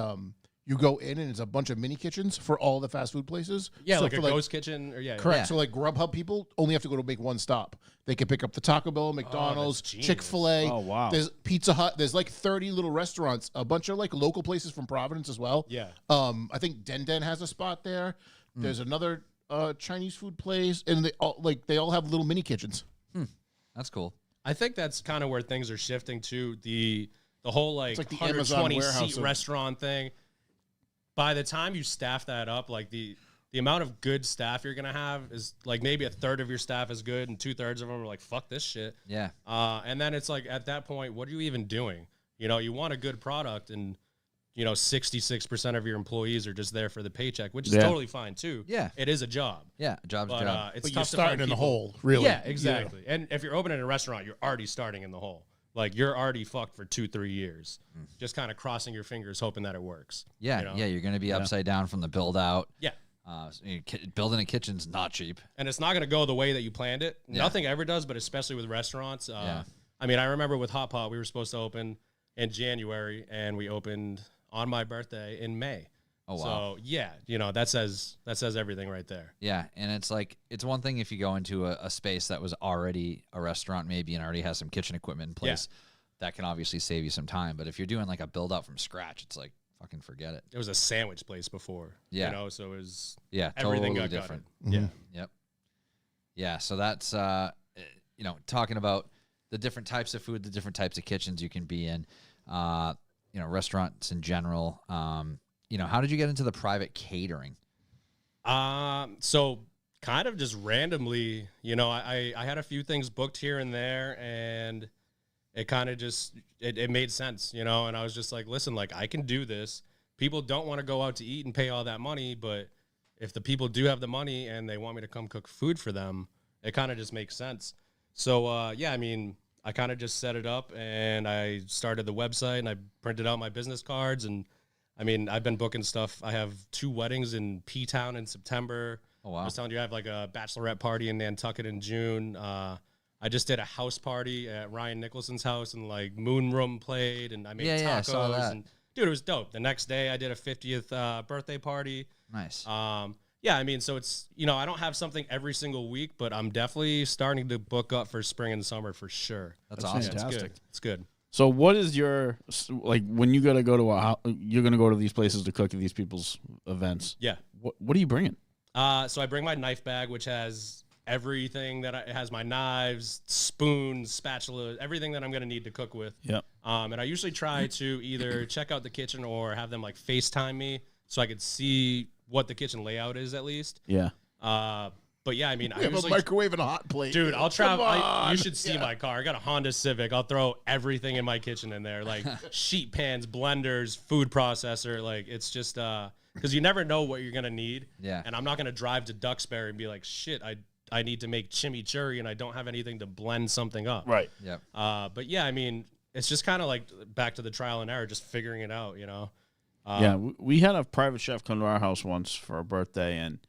you go in and it's a bunch of mini kitchens for all the fast food places. Yeah, So like for, a ghost kitchen or yeah. Correct. Yeah. So like Grubhub people only have to go to make one stop. They can pick up the Taco Bell, McDonald's, genius. Chick-fil-A. Oh, wow. There's Pizza Hut. There's like 30 little restaurants, a bunch of like local places from Providence as well. Yeah. I think Den Den has a spot there. There's another Chinese food place, and they all have little mini kitchens. That's cool. I think that's kind of where things are shifting to the whole like, like the Amazon 120 warehouse seat of- restaurant thing. By the time you staff that up, like the amount of good staff you're gonna have is like maybe a third of your staff is good and 2/3 of them are like fuck this shit. Yeah. And then it's like at that point, what are you even doing? You want a good product, and 66% of your employees are just there for the paycheck, which is totally fine too. Yeah. it is a job. Yeah. Job's But job. it's But tough you're to starting find in the people. hole, really. Yeah, exactly. And if you're opening a restaurant, you're already starting in the hole. Like you're already fucked for 2-3 years, just kind of crossing your fingers, hoping that it works. Yeah. Yeah. You're going to be upside down from the build out. Yeah. Building a kitchen's not cheap. And it's not going to go the way that you planned it. Yeah. Nothing ever does, but especially with restaurants. Yeah. I mean, I remember with Hot Pot, we were supposed to open in January, and we opened on my birthday in May. Oh, wow. So yeah, that says everything right there. Yeah, and it's like it's one thing if you go into a space that was already a restaurant maybe and already has some kitchen equipment in place, that can obviously save you some time. But if you're doing like a build out from scratch, it's like fucking forget it. It was a sandwich place before. Yeah. So it was Yeah, everything totally got different. gutted. Mhm. Yeah. Yep. Yeah, so that's talking about the different types of food, the different types of kitchens you can be in, restaurants in general. How did you get into the private catering? So kind of just randomly, I had a few things booked here and there, and it kind of just, it made sense, and I was just like, listen, like I can do this. People don't want to go out to eat and pay all that money, but if the people do have the money and they want me to come cook food for them, it kind of just makes sense. So, I kind of just set it up, and I started the website, and I printed out my business cards, and I've been booking stuff. I have 2 weddings in P-Town in September. Oh, wow. I was telling you, I have like a bachelorette party in Nantucket in June. I just did a house party at Ryan Nicholson's house, and like Moon Room played, and I made tacos. Yeah, I saw that. And dude, it was dope. The next day, I did a 50th birthday party. Nice. So it's, I don't have something every single week, but I'm definitely starting to book up for spring and summer for sure. That's Yeah, awesome. it's Fantastic. good. It's good. So what is your like when you gotta go to you're gonna go to these places to cook at these people's events? Yeah. What are you bringing? So I bring my knife bag, which has everything it has my knives, spoons, spatula, everything that I'm gonna need to cook with. Yep. And I usually try to either check out the kitchen or have them like FaceTime me so I could see what the kitchen layout is at least. Yeah. But yeah, I mean, We have a microwave and a hot plate. Dude, I'll travel. Come You on. should see my car. I got a Honda Civic. I'll throw everything in my kitchen in there, like sheet pans, blenders, food processor. Like it's just because you never know what you're gonna need. Yeah. And I'm not gonna drive to Duxbury and be like, shit, I need to make chimichurri and I don't have anything to blend something up. Right. Yep. But yeah, I mean, it's just kind of like back to the trial and error, just figuring it out. You know. Yeah. We had a private chef come to our house once for a birthday, and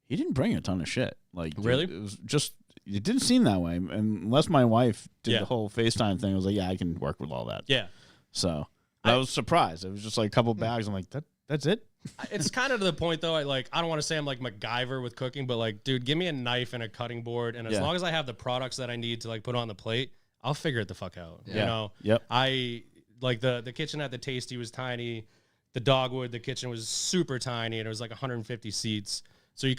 he didn't bring a ton of shit. Like, Really? It was just. It didn't seem that way, and unless my wife did Yeah. the whole FaceTime thing, I was like, yeah, I can work with all that. Yeah. So I was surprised. It was just like a couple bags. I'm like, that's it. It's kind of to the point though. I don't want to say I'm like MacGyver with cooking, but like, dude, give me a knife and a cutting board, and as Yeah. long as I have the products that I need to like put on the plate, I'll figure it the fuck out. You Yeah. know? Yep. I like the kitchen at the Tasty was tiny. The Dogwood, the kitchen was super tiny, and it was like 150 seats. So you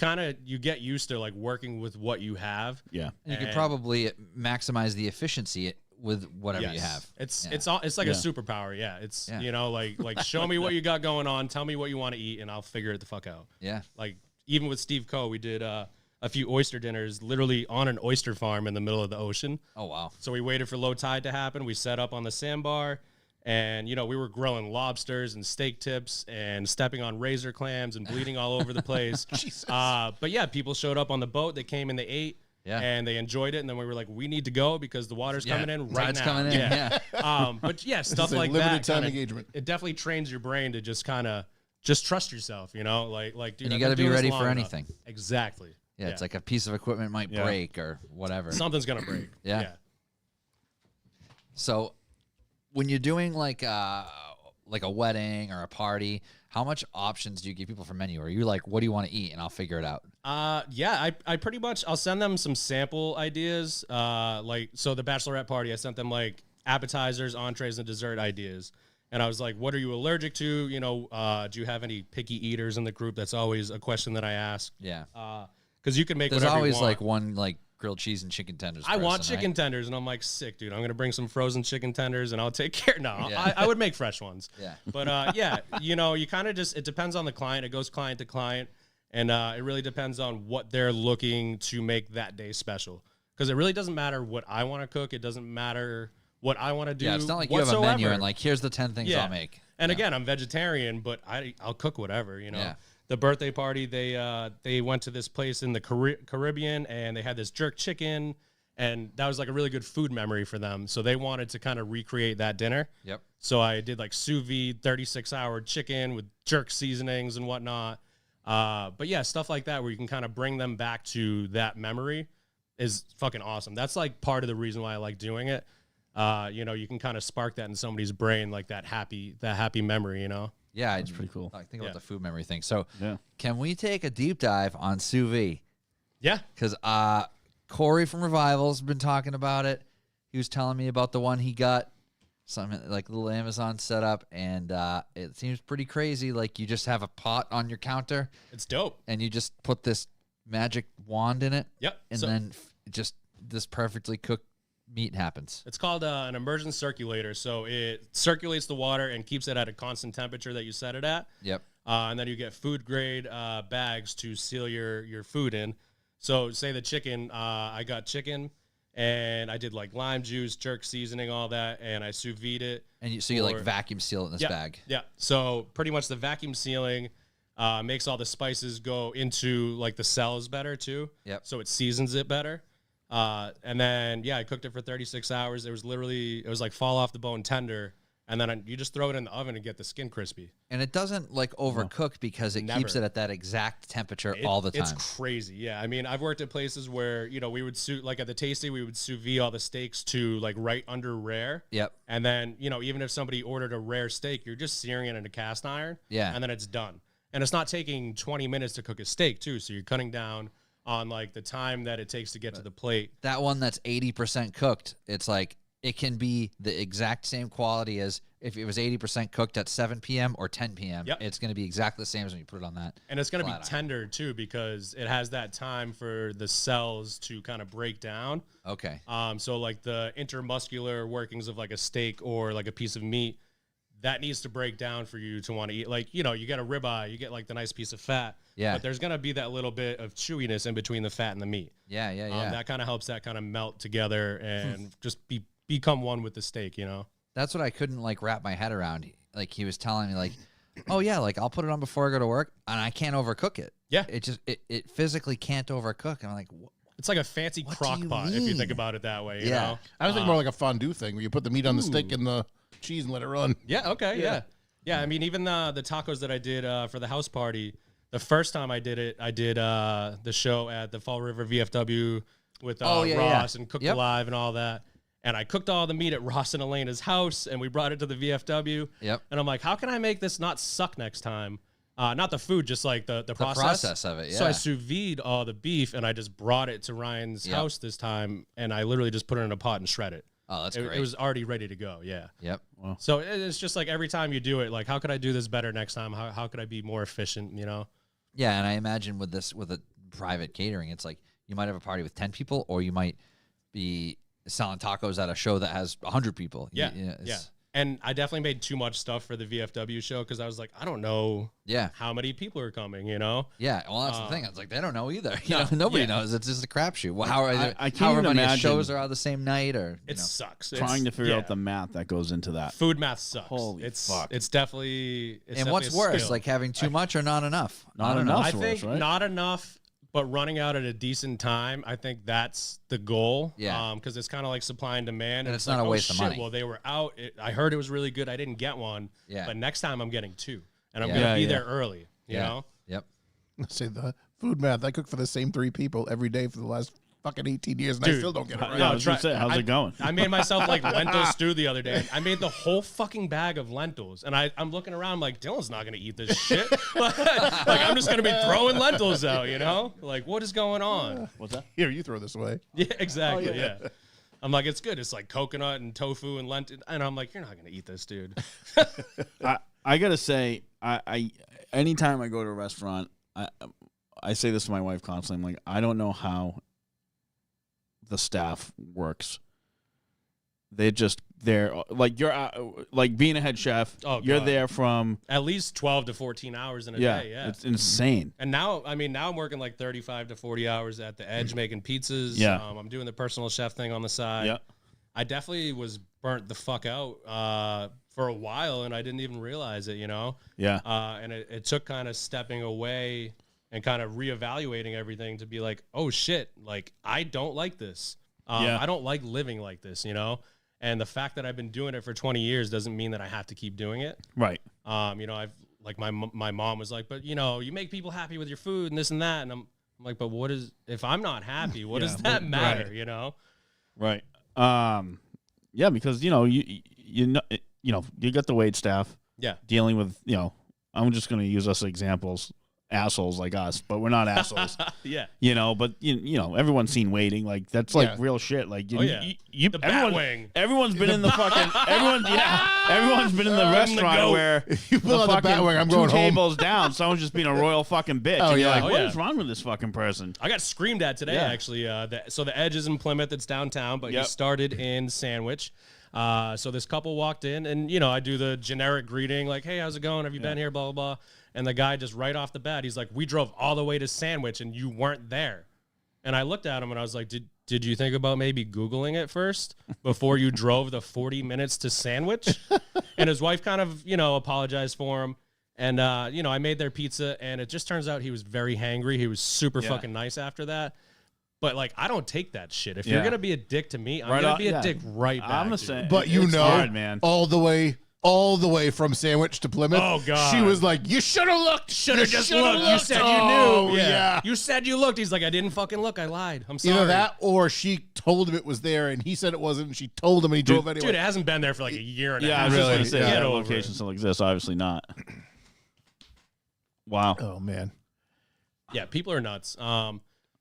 get used to like working with what you have. Yeah. You could And- probably maximize the efficiency with whatever you Yes. have. It's Yeah. it's like Yeah. a superpower. Yeah. It's Yeah. you know like show me what you got going on. Tell me what you want to eat, and I'll figure it the fuck out. Yeah. Like even with Steve Coe, we did a few oyster dinners literally on an oyster farm in the middle of the ocean. Oh wow. So we waited for low tide to happen. We set up on the sandbar, and we were grilling lobsters and steak tips and stepping on razor clams and bleeding all over the place. But yeah, people showed up on the boat. They came and they ate. Yeah. And they enjoyed it, and then we were like, "We need to go because the water's coming in right Tide's now." coming in. Yeah. But yeah, stuff It's a like limited that. time kinda- engagement. It definitely trains your brain to just kind of just trust yourself. Like dude, And you I've got to been be doing this ready long for enough. anything. Exactly. Yeah, it's like a piece of equipment might Yeah. break or whatever. something's gonna break. Yeah. So when you're doing like a wedding or a party, how much options do you give people for menu? Or are you like, what do you want to eat? And I'll figure it out. Yeah, I pretty much I'll send them some sample ideas. So the bachelorette party, I sent them like appetizers, entrees, and dessert ideas. And I was like, what are you allergic to? Do you have any picky eaters in the group? That's always a question that I ask. Yeah. Because you can make There's whatever always you want. like one like grilled cheese and chicken tenders. I want person, chicken right? tenders, and I'm like, sick, dude. I'm gonna bring some frozen chicken tenders, and I'll take care. No, Yeah. I would make fresh ones. Yeah. But yeah, you kind of it depends on the client. It goes client to client, and it really depends on what they're looking to make that day special. Because it really doesn't matter what I want to cook. It doesn't matter what I want to do. Yeah, it's not like you have a menu whatsoever. and like, here's the 10 things I'll make. And Yeah. again, I'm vegetarian, but I'll cook whatever. Yeah. The birthday party, they went to this place in the Caribbean, and they had this jerk chicken, and that was like a really good food memory for them. So they wanted to kind of recreate that dinner. Yep. So I did like sous vide 36-hour chicken with jerk seasonings and whatnot. But yeah, stuff like that where you can kind of bring them back to that memory is fucking awesome. That's like part of the reason why I like doing it. You can kind of spark that in somebody's brain, like that happy memory, Yeah, That's pretty cool. I think about Yeah. the food memory thing. So Yeah. can we take a deep dive on sous vide? Yeah. Because Corey from Revival's been talking about it. He was telling me about the one he got, something like a little Amazon setup, and it seems pretty crazy. Like you just have a pot on your counter, It's dope. and you just put this magic wand in it, Yep. and So- then just this perfectly cooked meat happens. It's called an immersion circulator. So it circulates the water and keeps it at a constant temperature that you set it at. Yep. And then you get food grade bags to seal your food in. So say the chicken, I got chicken and I did like lime juice, jerk seasoning, all that, and I sous vide it. And you like Or- vacuum seal it in this Yeah, bag. Yeah. So pretty much the vacuum sealing makes all the spices go into like the cells better too. Yep. So it seasons it better. And then I cooked it for 36 hours. It was like fall off the bone tender, and then you just throw it in the oven and get the skin crispy. And it doesn't like overcook because it keeps Never. it at that exact temperature all the time. It's crazy. Yeah. I mean, I've worked at places where, we would like at the Tasty, we would sous vide all the steaks to like right under rare. Yep. And then, even if somebody ordered a rare steak, you're just searing it in a cast iron. Yeah. And then it's done. And it's not taking 20 minutes to cook a steak too. So you're cutting down on like the time that it takes to get to the plate. That one that's 80% cooked, it's like it can be the exact same quality as if it was 80% cooked at 7 p.m. or 10 p.m. Yep. It's going to be exactly the same as when you put it on that. And it's going to be flat iron. tender too because it has that time for the cells to kind of break down. Okay. So like the intermuscular workings of like a steak or like a piece of meat, that needs to break down for you to want to eat. Like, you get a ribeye, you get like the nice piece of fat. Yeah. But there's going to be that little bit of chewiness in between the fat and the meat. Yeah. That kind of helps that kind of melt together and just become one with the steak, That's what I couldn't like wrap my head around. Like he was telling me like, oh yeah, like I'll put it on before I go to work and I can't overcook it. Yeah. It just, it physically can't overcook. And I'm like, It's like a fancy What crock do you pot if you mean? think about it that way, you Yeah. know? I was thinking more like a fondue thing where you put the meat on the stick and the cheese and let it run. Yeah, okay, yeah. Yeah, I mean, even the tacos that I did for the house party, the first time I did it, I did the show at the Fall River VFW with Ross and Cooked Yep. Alive and all that. And I cooked all the meat at Ross and Elena's house, and we brought it to the VFW. Yep. And I'm like, how can I make this not suck next time? Not the food, just like the process. process of it, So I yeah. sous vide all the beef, and I just brought it to Ryan's Yep. house this time, and I literally just put it in a pot and shred it. oh, that's It, great. it was already ready to go, yeah. Yep. So it's just like every time you do it, like, how could I do this better next time? How could I be more efficient, Yeah. And I imagine with a private catering, it's like you might have a party with 10 people or you might be selling tacos at a show that has 100 people. Yeah, Yeah. yeah. And I definitely made too much stuff for the VFW show because I was like, I don't know Yeah. how many people are coming, Yeah. Well, that's the thing. I was like, they don't know either. You no, know, nobody yeah. knows. It's just a crapshoot. Well, how are I there, can't however even many imagine shows are on the same night or It sucks. Trying to figure yeah. out the math that goes into that. food math sucks. Holy fuck. It's definitely. It's and what's definitely a worse, skill. like having too much or not enough? Not I don't know. enough. I That's think worse, right? not enough, but running out at a decent time. I think that's the goal. Yeah. Because it's kind of like supply and demand, And it's like, not a oh, waste of shit, money. Well, they were out. I heard it was really good. I didn't get one. Yeah. But next time I'm getting two, and I'm Yeah. gonna Yeah, be yeah. there early. You Yeah. know. Yep. Let's say the food math. I cook for the same 3 people every day for the last fucking 18 years, and I Dude, still don't get it right. Yeah, I was gonna say, how's it going? I made myself like lentil stew the other day. I made the whole fucking bag of lentils, and I'm looking around. I'm like, Dylan's not gonna eat this shit. like I'm just gonna be throwing lentils out, Like, what is going on? What's that? Here, you throw this away. Yeah, exactly. Yeah. I'm like, it's good. It's like coconut and tofu and lentil, and I'm like, you're not gonna eat this, dude. I gotta say, I anytime I go to a restaurant, I say this to my wife constantly. I'm like, I don't know how the staff works. They're like you're like being a head chef. Oh, you're God. there from At least 12 to 14 hours in a yeah, day. Yeah. it's insane. And now I'm working like 35 to 40 hours at the Edge making pizzas. Yeah. I'm doing the personal chef thing on the side. Yeah, I definitely was burnt the fuck out for a while, and I didn't even realize it, yeah. And it took kind of stepping away and kind of reevaluating everything to be like, oh shit, like I don't like this. Yeah. I don't like living like this, And the fact that I've been doing it for 20 years doesn't mean that I have to keep doing it. Right. I've like my mom was like, but you make people happy with your food and this and that, and I'm like, but what is if I'm not happy? What does that matter? Right. Yeah, because you got the wait staff Yeah. dealing with I'm just going to use us as examples, assholes like us, but we're not assholes. Yeah. But everyone's seen waiting, like that's like Yeah. real shit. Like Oh, yeah. The Batwing. everyone's been in the fucking everyone's been in the restaurant goat. where You pull out the fucking Batwing, I'm two going home. tables down, someone's just being a royal fucking bitch. Oh, and you're yeah. like, Oh, what yeah. is wrong with this fucking person? I got screamed at today, Yeah. actually. So the Edge is in Plymouth. It's downtown, but he Yep. started in Sandwich. So this couple walked in, and, I do the generic greeting, like, hey, how's it going? Have you been here? Blah, blah, blah. And the guy just right off the bat, he's like, we drove all the way to Sandwich, and you weren't there. And I looked at him, and I was like, did you think about maybe Googling it first before you drove the 40 minutes to Sandwich? And his wife kind of, apologized for him. And, I made their pizza, and it just turns out he was very hangry. He was super Yeah. fucking nice after that. But, like, I don't take that shit. If Yeah. you're going to be a dick to me, I'm Right going on- to be a yeah. dick right back. I'm the dude. same. But It's hard, man. all the way from Sandwich to Plymouth. Oh, God. She was like, "You should have looked. Should have just looked. You said you Oh, knew. yeah. You said you looked. He's like, I didn't fucking look. I lied. I'm sorry. Either that, or she told him it was there, and he said it wasn't, and she told him, and he drove anyway. Dude, it hasn't been there for like a year and a Yeah, I half. was just Really? gonna say Yeah. that Get over location it. still exists. Obviously not. Wow. Oh man, Yeah, people are nuts.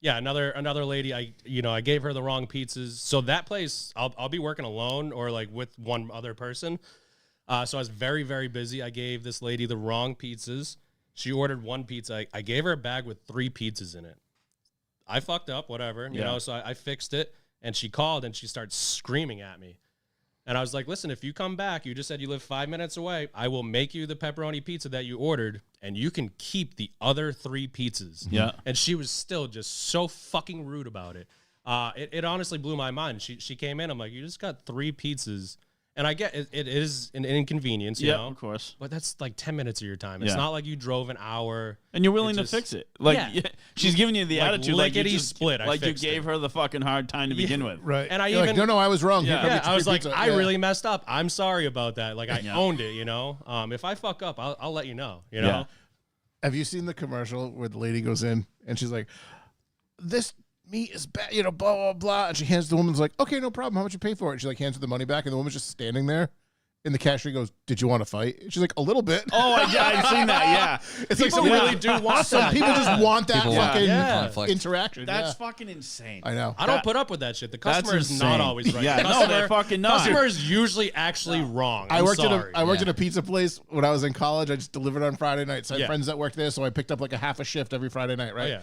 Yeah, another lady. I gave her the wrong pizzas. So that place, I'll be working alone or like with one other person. So I was very, very busy. I gave this lady the wrong pizzas. She ordered one pizza. I gave her a bag with 3 pizzas in it. I fucked up, whatever, you know. So I fixed it, and she called and she starts screaming at me. And I was like, listen, if you come back, you just said you live 5 minutes away. I will make you the pepperoni pizza that you ordered, and you can keep the other 3 pizzas. Yeah. And she was still just so fucking rude about it. It honestly blew my mind. She came in. I'm like, you just got 3 pizzas. And I get it is an inconvenience, you know? of course. But that's like 10 minutes of your time. It's Yeah. not like you drove an hour. And you're willing It to just- fix it. Like, Yeah. she's giving you the Like, attitude like you lickety just split, I like you fixed gave it. her the fucking hard time to begin with. Right. And I You're even- like, no, I was wrong. Here, Yeah. come Yeah, get your I was free like, pizza. I Yeah. really messed up. I'm sorry about that. Like, I Yeah. owned it, you know? If I fuck up, I'll let you know, you know? Yeah. Have you seen the commercial where the lady goes in and she's like, this meat is bad, you know, blah, blah, blah. And she hands the woman's like, okay, no problem. How much you pay for it? And she like hands her the money back, and the woman's just standing there. And the cashier goes, did you want to fight? And she's like, a little bit. Oh, I've seen that. Yeah. It's like People some really do want some that. people just want that People want fucking conflict. interaction. That's yeah. fucking insane. I know. I don't That- put up with that shit. The That's customer is insane. not always right. Yeah, The no, customer, they're fucking not. Customer is usually actually wrong. I I'm worked sorry. at Yeah. a pizza place when I was in college. I just delivered on Friday nights. I had Yeah. friends that worked there, so I picked up like a half a shift every Friday night, right? yeah.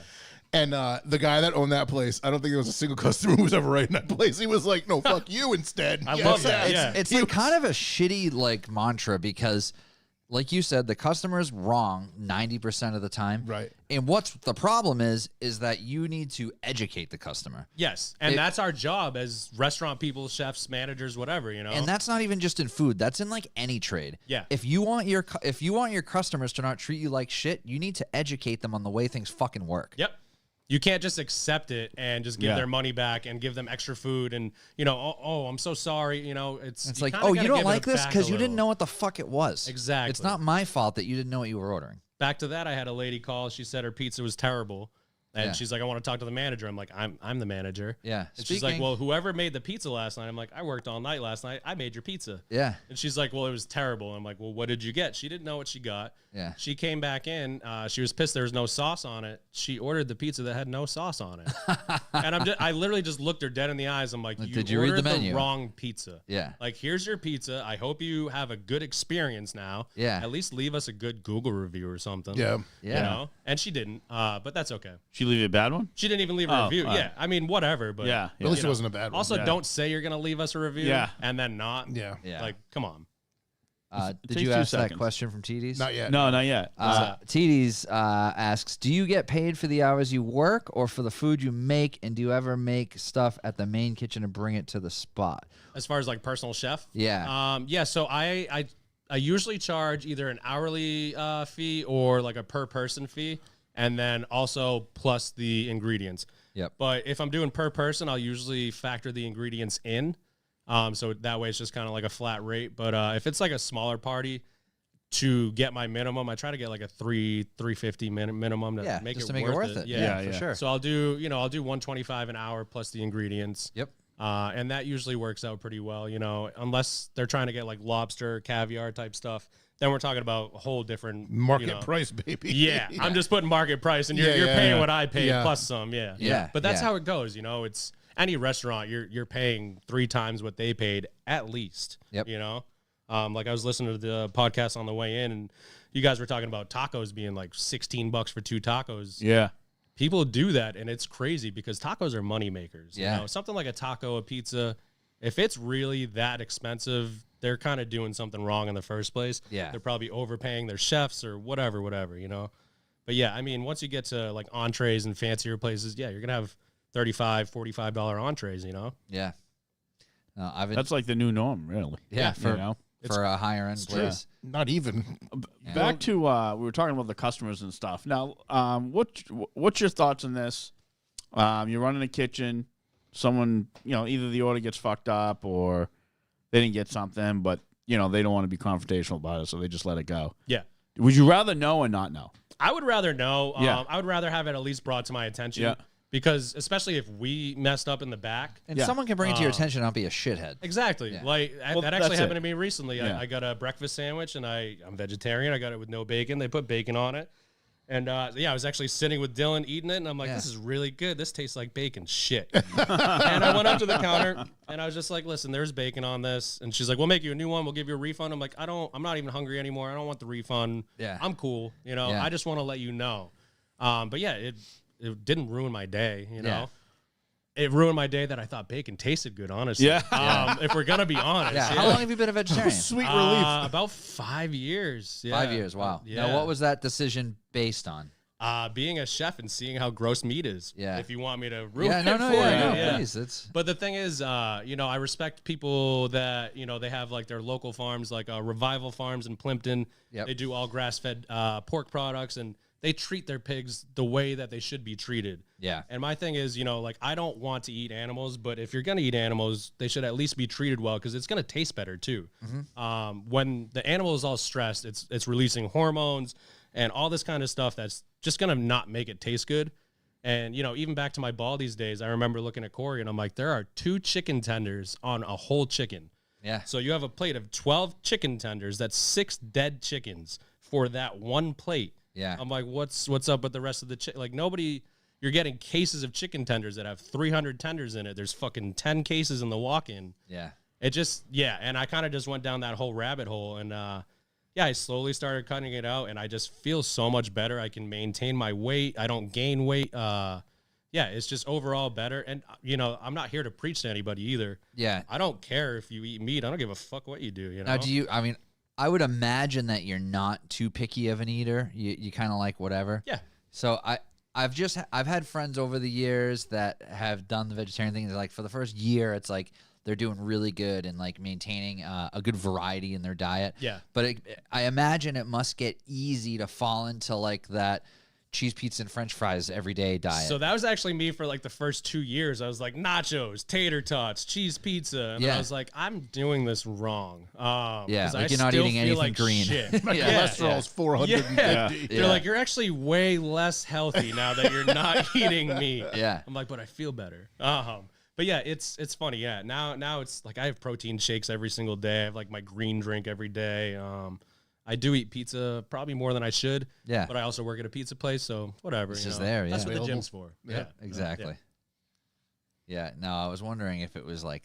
And the guy that owned that place, I don't think there was a single customer who was ever right in that place. He was like, no, fuck you instead. I love that. It's, Yeah. it's like kind of a shitty like mantra because, like you said, the customer's wrong 90% of the time. Right. And what's the problem is that you need to educate the customer. Yes, and It- that's our job as restaurant people, chefs, managers, whatever, you know? And that's not even just in food. That's in like any trade. Yeah. If you want your customers to not treat you like shit, you need to educate them on the way things fucking work. Yep. You can't just accept it and just give Yeah. their money back and give them extra food and, you know, oh, I'm so sorry, you know, It's you like, kinda oh, gotta you don't give it like this back a because you didn't little. know what the fuck it was. Exactly. It's not my fault that you didn't know what you were ordering. Back to that, I had a lady call. She said her pizza was terrible. And Yeah. she's like, I want to talk to the manager. I'm like, I'm the manager. Yeah. And she's like, Speaking- well, whoever made the pizza last night, I'm like, I worked all night last night. I made your pizza. Yeah. And she's like, well, it was terrible. I'm like, well, what did you get? She didn't know what she got. Yeah. She came back in. She was pissed there was no sauce on it. She ordered the pizza that had no sauce on it. And I literally just looked her dead in the eyes. I'm like, Did you read the ordered menu? wrong pizza. Yeah. Like, here's your pizza. I hope you have a good experience now. Yeah. At least leave us a good Google review or something. Yeah. Yeah. You know? And she didn't. But that's okay. She leave you a bad one? She didn't even leave a Oh, review. all Yeah. right. I mean, whatever. But Yeah. At least you it wasn't a bad one. Also, Yeah. don't say you're going to leave us a review Yeah. and then not. Yeah. Yeah. Like, come on. Did takes you 2 ask that seconds. question from TD's? Not yet. No, not yet. TD's asks, do you get paid for the hours you work or for the food you make? And do you ever make stuff at the main kitchen and bring it to the spot? As far as like personal chef. Yeah. Yeah. So I usually charge either an hourly fee or like a per person fee, and then also plus the ingredients. Yep. But if I'm doing per person, I'll usually factor the ingredients in. So that way it's just kind of like a flat rate. But if it's like a smaller party, to get my minimum, I try to get like a $350 minimum to Yeah, make just it to make it worth it. Yeah. For sure. So I'll do $125 an hour plus the ingredients. Yep. And that usually works out pretty well, you know, unless they're trying to get like lobster, caviar type stuff. Then we're talking about a whole different Market you know. price, baby. Yeah, I'm just putting market price, and you're Yeah, paying yeah. what I paid Yeah. plus some. Yeah, Yeah, But that's yeah. how it goes, you know. It's any restaurant you're paying 3 times what they paid at least. Yep. You know, like I was listening to the podcast on the way in, and you guys were talking about tacos being like $16 for 2 tacos. Yeah. People do that, and it's crazy because tacos are money makers. Yeah. You know, something like a taco, a pizza, if it's really that expensive, they're kind of doing something wrong in the first place. Yeah. They're probably overpaying their chefs or whatever, you know. But yeah, I mean, once you get to like entrees and fancier places, yeah, you're going to have $35, $45 entrees, you know. Yeah. No, I've That's like the new norm, really. yeah, You know? for a higher end place. Not even. Back to we were talking about the customers and stuff. Now, what's your thoughts on this? You're running a kitchen. Someone, you know, either the order gets fucked up or they didn't get something, but you know they don't want to be confrontational about it, so they just let it go. Yeah. Would you rather know or not know? I would rather know. Yeah. I would rather have it at least brought to my attention. Yeah. Because especially if we messed up in the back. And Yeah. someone can bring it to your attention and not be a shithead. Exactly. Yeah. Like Well, that actually that's happened it. to me recently. Yeah. I got a breakfast sandwich and I'm vegetarian. I got it with no bacon. They put bacon on it. And yeah, I was actually sitting with Dylan eating it, and I'm like, Yeah. this is really good. This tastes like bacon shit. And I went up to the counter, and I was just like, listen, there's bacon on this. And she's like, we'll make you a new one. We'll give you a refund. I'm like, I'm not even hungry anymore. I don't want the refund. Yeah. I'm cool. You know, Yeah. I just want to let you know. But yeah, it didn't ruin my day, you know. Yeah. It ruined my day that I thought bacon tasted good, honestly. Yeah. If we're going to be honest. Yeah. How long have you been a vegetarian? Sweet relief. About 5 years. Yeah. 5 years. Wow. Yeah. Now, what was that decision based on? Being a chef and seeing how gross meat is. Yeah. If you want me to ruin Yeah. it No. for Yeah. you. No. Please. It's. But the thing is, you know, I respect people that, you know, they have like their local farms, like Revival Farms in Plimpton. Yep. They do all grass-fed pork products, and they treat their pigs the way that they should be treated. Yeah. And my thing is, you know, like I don't want to eat animals, but if you're going to eat animals, they should at least be treated well because it's going to taste better too. When the animal is all stressed, it's releasing hormones and all this kind of stuff that's just going to not make it taste good. And, you know, even back to my Baldi's days, I remember looking at Corey and I'm like, there are 2 chicken tenders on a whole chicken. Yeah. So you have a plate of 12 chicken tenders. That's 6 dead chickens for that one plate. Yeah. I'm like, what's up with the rest of the like nobody. You're getting cases of chicken tenders that have 300 tenders in it. There's fucking 10 cases in the walk-in. Yeah. It just, yeah. And I kind of just went down that whole rabbit hole. And yeah, I slowly started cutting it out. And I just feel so much better. I can maintain my weight. I don't gain weight. Yeah, it's just overall better. And, you know, I'm not here to preach to anybody either. Yeah. I don't care if you eat meat. I don't give a fuck what you do, you know? Now, do you? I mean, I would imagine that you're not too picky of an eater. You kind of like whatever. Yeah. So I've had friends over the years that have done the vegetarian thing. They're like, for the first year, it's like they're doing really good and like maintaining a good variety in their diet. Yeah. But I imagine it must get easy to fall into like that cheese pizza and French fries everyday diet. So that was actually me for like the first 2 years. I was like nachos, tater tots, cheese pizza, and Yeah. I was like, I'm doing this wrong. Yeah, 'cause like I you're not still eating feel anything like green. shit. My Yeah. cholesterol's 450. Yeah. They're like, you're actually way less healthy now that you're not eating meat. Yeah. I'm like, but I feel better. But yeah, it's funny. Yeah. Now it's like I have protein shakes every single day. I have like my green drink every day. I do eat pizza probably more than I should. Yeah. But I also work at a pizza place, so whatever. It's you just know. there, That's yeah. what the Available. gym's for. Yeah. Exactly. Yeah, no, I was wondering if it was like,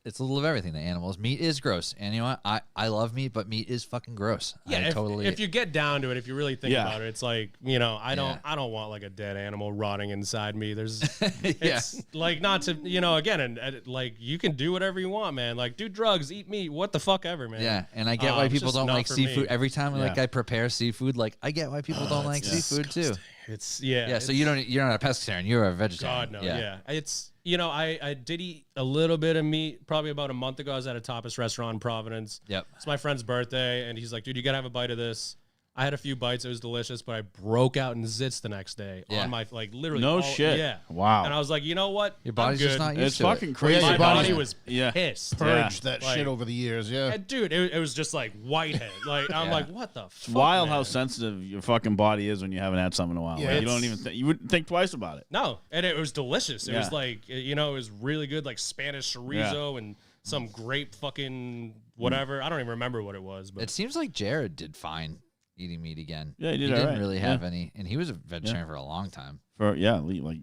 it's a little of everything. The animals, meat is gross, and you know what? I love meat, but meat is fucking gross. Yeah, I if you get down to it, if you really think Yeah. about it, it's like, you know, I Yeah. don't want like a dead animal rotting inside me. There's Yeah. it's like not to, you know, again, and like you can do whatever you want, man. Like do drugs, eat meat, what the fuck ever, man. Yeah, and I get why It's people just don't not like for seafood. me. Every time like Yeah. I prepare seafood, like I get why people don't like seafood too. It's yeah. Yeah, so it's- you're not a pescatarian, you're a vegetarian. God no, yeah. It's, you know, I did eat a little bit of meat probably about a month ago. I was at a tapas restaurant in Providence. Yep. It's my friend's birthday, and he's like, dude, you gotta have a bite of this. I had a few bites. It was delicious, but I broke out in zits the next day Yeah. on my, like, literally. No all- shit. Yeah. Wow. And I was like, you know what? Your body's I'm just good. not used It's to fucking it. crazy. Yeah, My your body body's- was Yeah. pissed. Purged that Like- shit over the years. Yeah. And dude, it was just like whitehead. Like I'm Yeah. like, what the fuck? It's wild how man? sensitive your fucking body is when you haven't had something in a while. Yeah, Like, you it's- don't even you wouldn't think twice about it. No, and it was delicious. It Yeah. was like, you know, it was really good, like Spanish chorizo and some grape fucking whatever. I don't even remember what it was, but It seems like Jared did fine eating meat again. Yeah, he did He all didn't right. really Yeah. have any, and he was a vegetarian for a long time. For like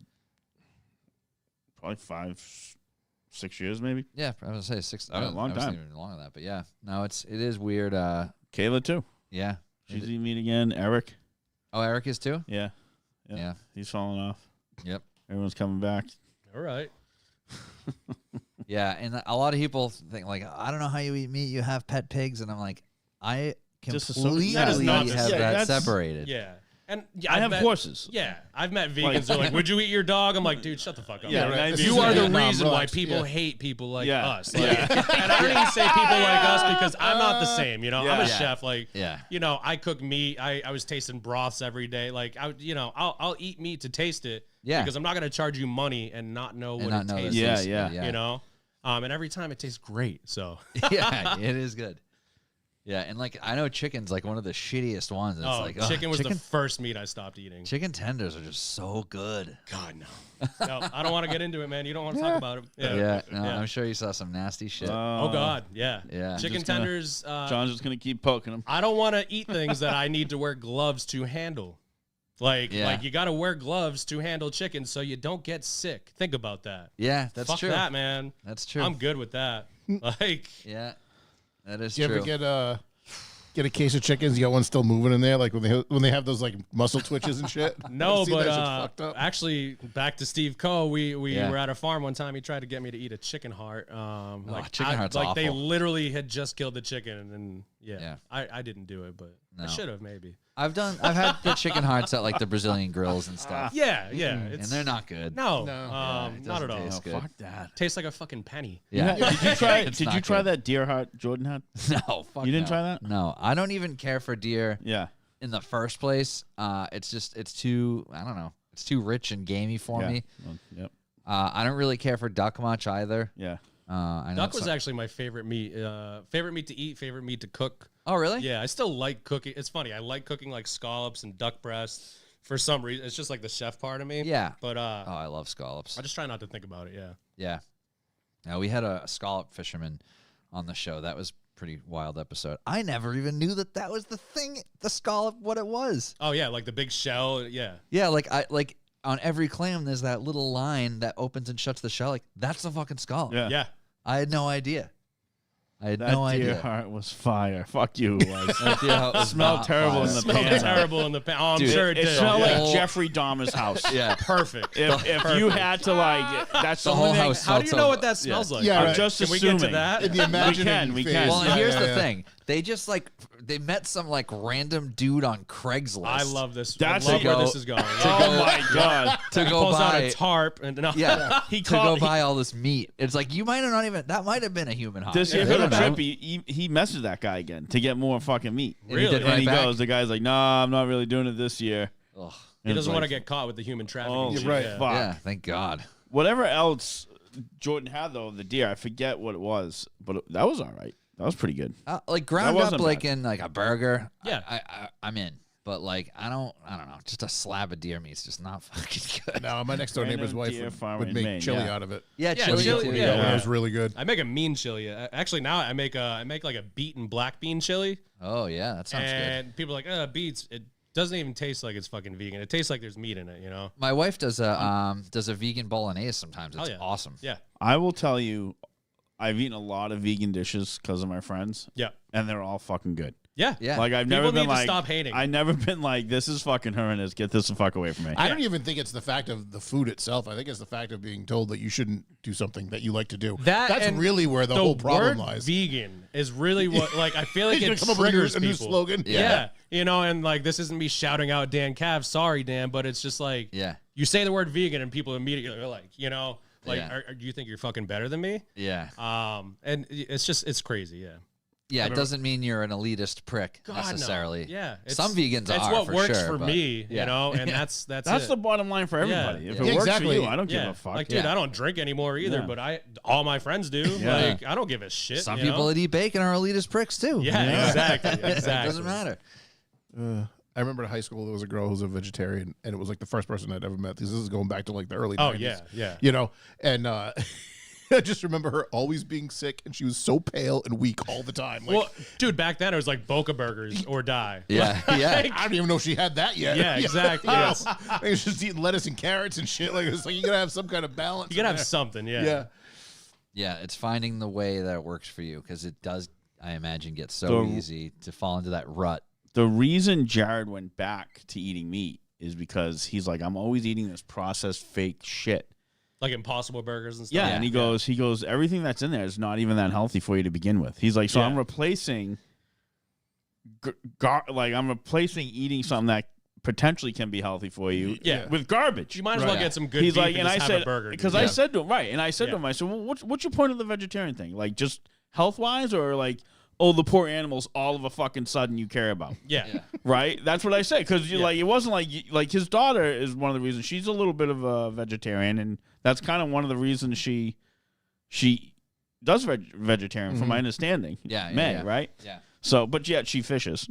probably 5-6 years maybe. Yeah, I was gonna say 6. Yeah, long I wasn't time. even longer than that, but yeah, no, it is weird. Kayla too. Yeah. She's eating meat again. Eric. Oh, Eric is too. Yeah. Yeah. He's falling off. Yep. Everyone's coming back. all right. Yeah, and a lot of people think like, I don't know how you eat meat. You have pet pigs, and I'm like, I completely That is not have the- yeah, that that's- separated. Yeah. And yeah, I I've have met- horses. Yeah, I've met vegans. They're like, "Would you eat your dog?" I'm like, "Dude, shut the fuck up." Yeah, Like, right. This you isn't are the Vietnam, reason why relax. people Yeah. hate people like Yeah. us. Like, and I don't even say people like us because I'm not the same. You know, I'm a Yeah. chef. Like, Yeah. you know, I cook meat. I was tasting broths every day. Like, I'll eat meat to taste it. Yeah. Because I'm not gonna charge you money and not know And what not it know tastes. Yeah, this, yeah. You know, and every time it tastes great. So. Yeah, it is good. Yeah, and like I know chicken's like one of the shittiest ones. It's like chicken was chicken, the first meat I stopped eating. chicken tenders are just so good. God no, no, I don't want to get into it, man. You don't want to talk about it. Yeah, no, I'm sure you saw some nasty shit. Oh God, yeah. Yeah. Chicken Just gonna- tenders. John's just gonna keep poking him. I don't want to eat things that I need to wear gloves to handle. Like, Yeah. like you got to wear gloves to handle chicken so you don't get sick. Think about that. Yeah, that's Fuck true. that, man. That's true. I'm good with that. Like, Yeah, that is Do you true. ever get a case of chickens? You got one still moving in there, like when they have those like muscle twitches and shit. no, See, but that shit's fucked up. actually, back to Steve Coe. We Yeah. were at a farm one time. He tried to get me to eat a chicken heart. chicken heart's like they awful. literally had just killed the chicken, and Yeah. I didn't do it, but I No. should have maybe. I've had good chicken hearts at like the Brazilian grills and stuff, Yeah, and it's, they're not good. no, it not doesn't at all. taste good. Fuck that. Tastes like a fucking penny. Yeah. Did you try? It's Did not you try good. that deer heart Jordan had? No, fuck You didn't no. try that? No, I don't even care for deer Yeah. in the first place. It's too, I don't know, it's too rich and gamey for Yeah. me. Well, yep. I don't really care for duck much either. Yeah. I know Duck it's was not- actually my favorite meat. Favorite meat to eat. Favorite meat to cook. Oh, really? Yeah, I still like cooking. It's funny. I like cooking like scallops and duck breast for some reason. It's just like the chef part of me. Yeah. But Oh, I love scallops. I just try not to think about it. Yeah. Yeah. Now we had a scallop fisherman on the show. That was pretty wild episode. I never even knew that was the thing, the scallop, what it was. Oh yeah, like the big shell. Yeah. Yeah, like on every clam, there's that little line that opens and shuts the shell. Like that's the fucking scallop. Yeah. Yeah. I had no idea. I had That no deer idea. heart was fire. Fuck you. It was. No idea how it was Smelled not terrible in fire. the Smelled pan. terrible in the pan. Oh, I'm Dude, sure it It did. smelled Yeah. like Jeffrey Dahmer's house. Yeah. Perfect. If you had to like, that's The the whole only thing. house How do you smelled know so- what that smells like? Yeah, I'm right. just Can we assuming. get to that? In the imagining we phase. can. Well, and Yeah, here's yeah, the yeah. thing. They just they met some like random dude on Craigslist. I love this. That's I love to where go- this is going. Oh my god. to He go pulls out buy a tarp and no. yeah, He to go called. buy all this meat. It's like you might have not even that might have been a human heart. This Yeah, year I for the don't know. trip, he messaged that guy again to get more fucking meat. And he did Really? right And he back. goes, the guy's like, "Nah, I'm not really doing it this year." Ugh. He doesn't want to get caught with the human trafficking. Oh, shit, right. yeah. fuck. Yeah, thank God. Whatever else Jordan had though, the deer, I forget what it was, but that was all right. That was pretty good. Like ground wasn't up like bad. in like a burger. Yeah. I'm in. But like I don't know. Just a slab of deer meat's just not fucking good. No, my next door Random neighbor's wife deer farmer would in make Maine, chili yeah. out of it. Yeah, Yeah, chili. chili, too, yeah. It was really good. I make a mean chili. Actually, now I make like a beet and black bean chili, Oh yeah, that sounds good. and people are like, beets. It doesn't even taste like it's fucking vegan. It tastes like there's meat in it. You know? My wife does a vegan bolognese sometimes. It's yeah. awesome. Yeah. I will tell you, I've eaten a lot of vegan dishes because of my friends, Yeah. and they're all fucking good. Yeah. Yeah. Like I've People never been need to like, stop hating. I never been like, this is fucking horrendous. Get this the fuck away from me. I don't even think it's the fact of the food itself. I think it's the fact of being told that you shouldn't do something that you like to do. That's and really where the whole problem word lies. vegan is really what like I feel like You're it gonna come up with triggers a new people. slogan. Yeah. You know, and like this isn't me shouting out Dan Cav. Sorry, Dan, but it's just like Yeah. you say the word vegan and people immediately are like, you know, like, Yeah. do you think you're fucking better than me? Yeah. And it's crazy. Yeah. Yeah, it doesn't mean you're an elitist prick God, no. necessarily. Yeah. Some vegans That's are what for works sure, for but- me, yeah. you know, and that's That's it. the bottom line for everybody. Yeah. If Yeah. it works Exactly. for you, I don't give yeah. a fuck. Like, dude, Yeah. I don't drink anymore either, Yeah. but all my friends do. Yeah. Like, I don't give a shit. Some you people know? that eat bacon are elitist pricks too. Yeah, exactly. It Exactly. doesn't matter. I remember in high school there was a girl who was a vegetarian, and it was like the first person I'd ever met. This is going back to like the early 90s. Oh yeah, yeah. You know, and I just remember her always being sick, and she was so pale and weak all the time. Like, Well, dude, back then it was like Boca Burgers or die. Yeah, yeah. I don't even know if she had that yet. Yeah, exactly. You know? Yes. Like, it's just eating lettuce and carrots and shit. Like it's like you gotta have some kind of balance. You gotta in have there. something, yeah. Yeah. Yeah, it's finding the way that works for you because it does, I imagine, get so The- easy to fall into that rut. The reason Jared went back to eating meat is because he's like, I'm always eating this processed fake shit. Like Impossible Burgers and stuff. Yeah, and he goes, everything that's in there is not even that healthy for you to begin with. He's like, so Yeah. I'm replacing, I'm replacing eating something that potentially can be healthy for you, Yeah. with garbage. You might as well get some good He's beef like, and I just have said, a burger. because dude. I said to him, right, and I said Yeah. to him, I said, well, what's your point of the vegetarian thing? Like, just health wise, or like, oh, the poor animals all of a fucking sudden you care about, Yeah. right? That's what I said, because Yeah. like it wasn't like his daughter is one of the reasons she's a little bit of a vegetarian, and that's kind of one of the reasons she does vegetarian, from my understanding. Yeah, yeah, May, yeah. right? Yeah. So, but yet she fishes,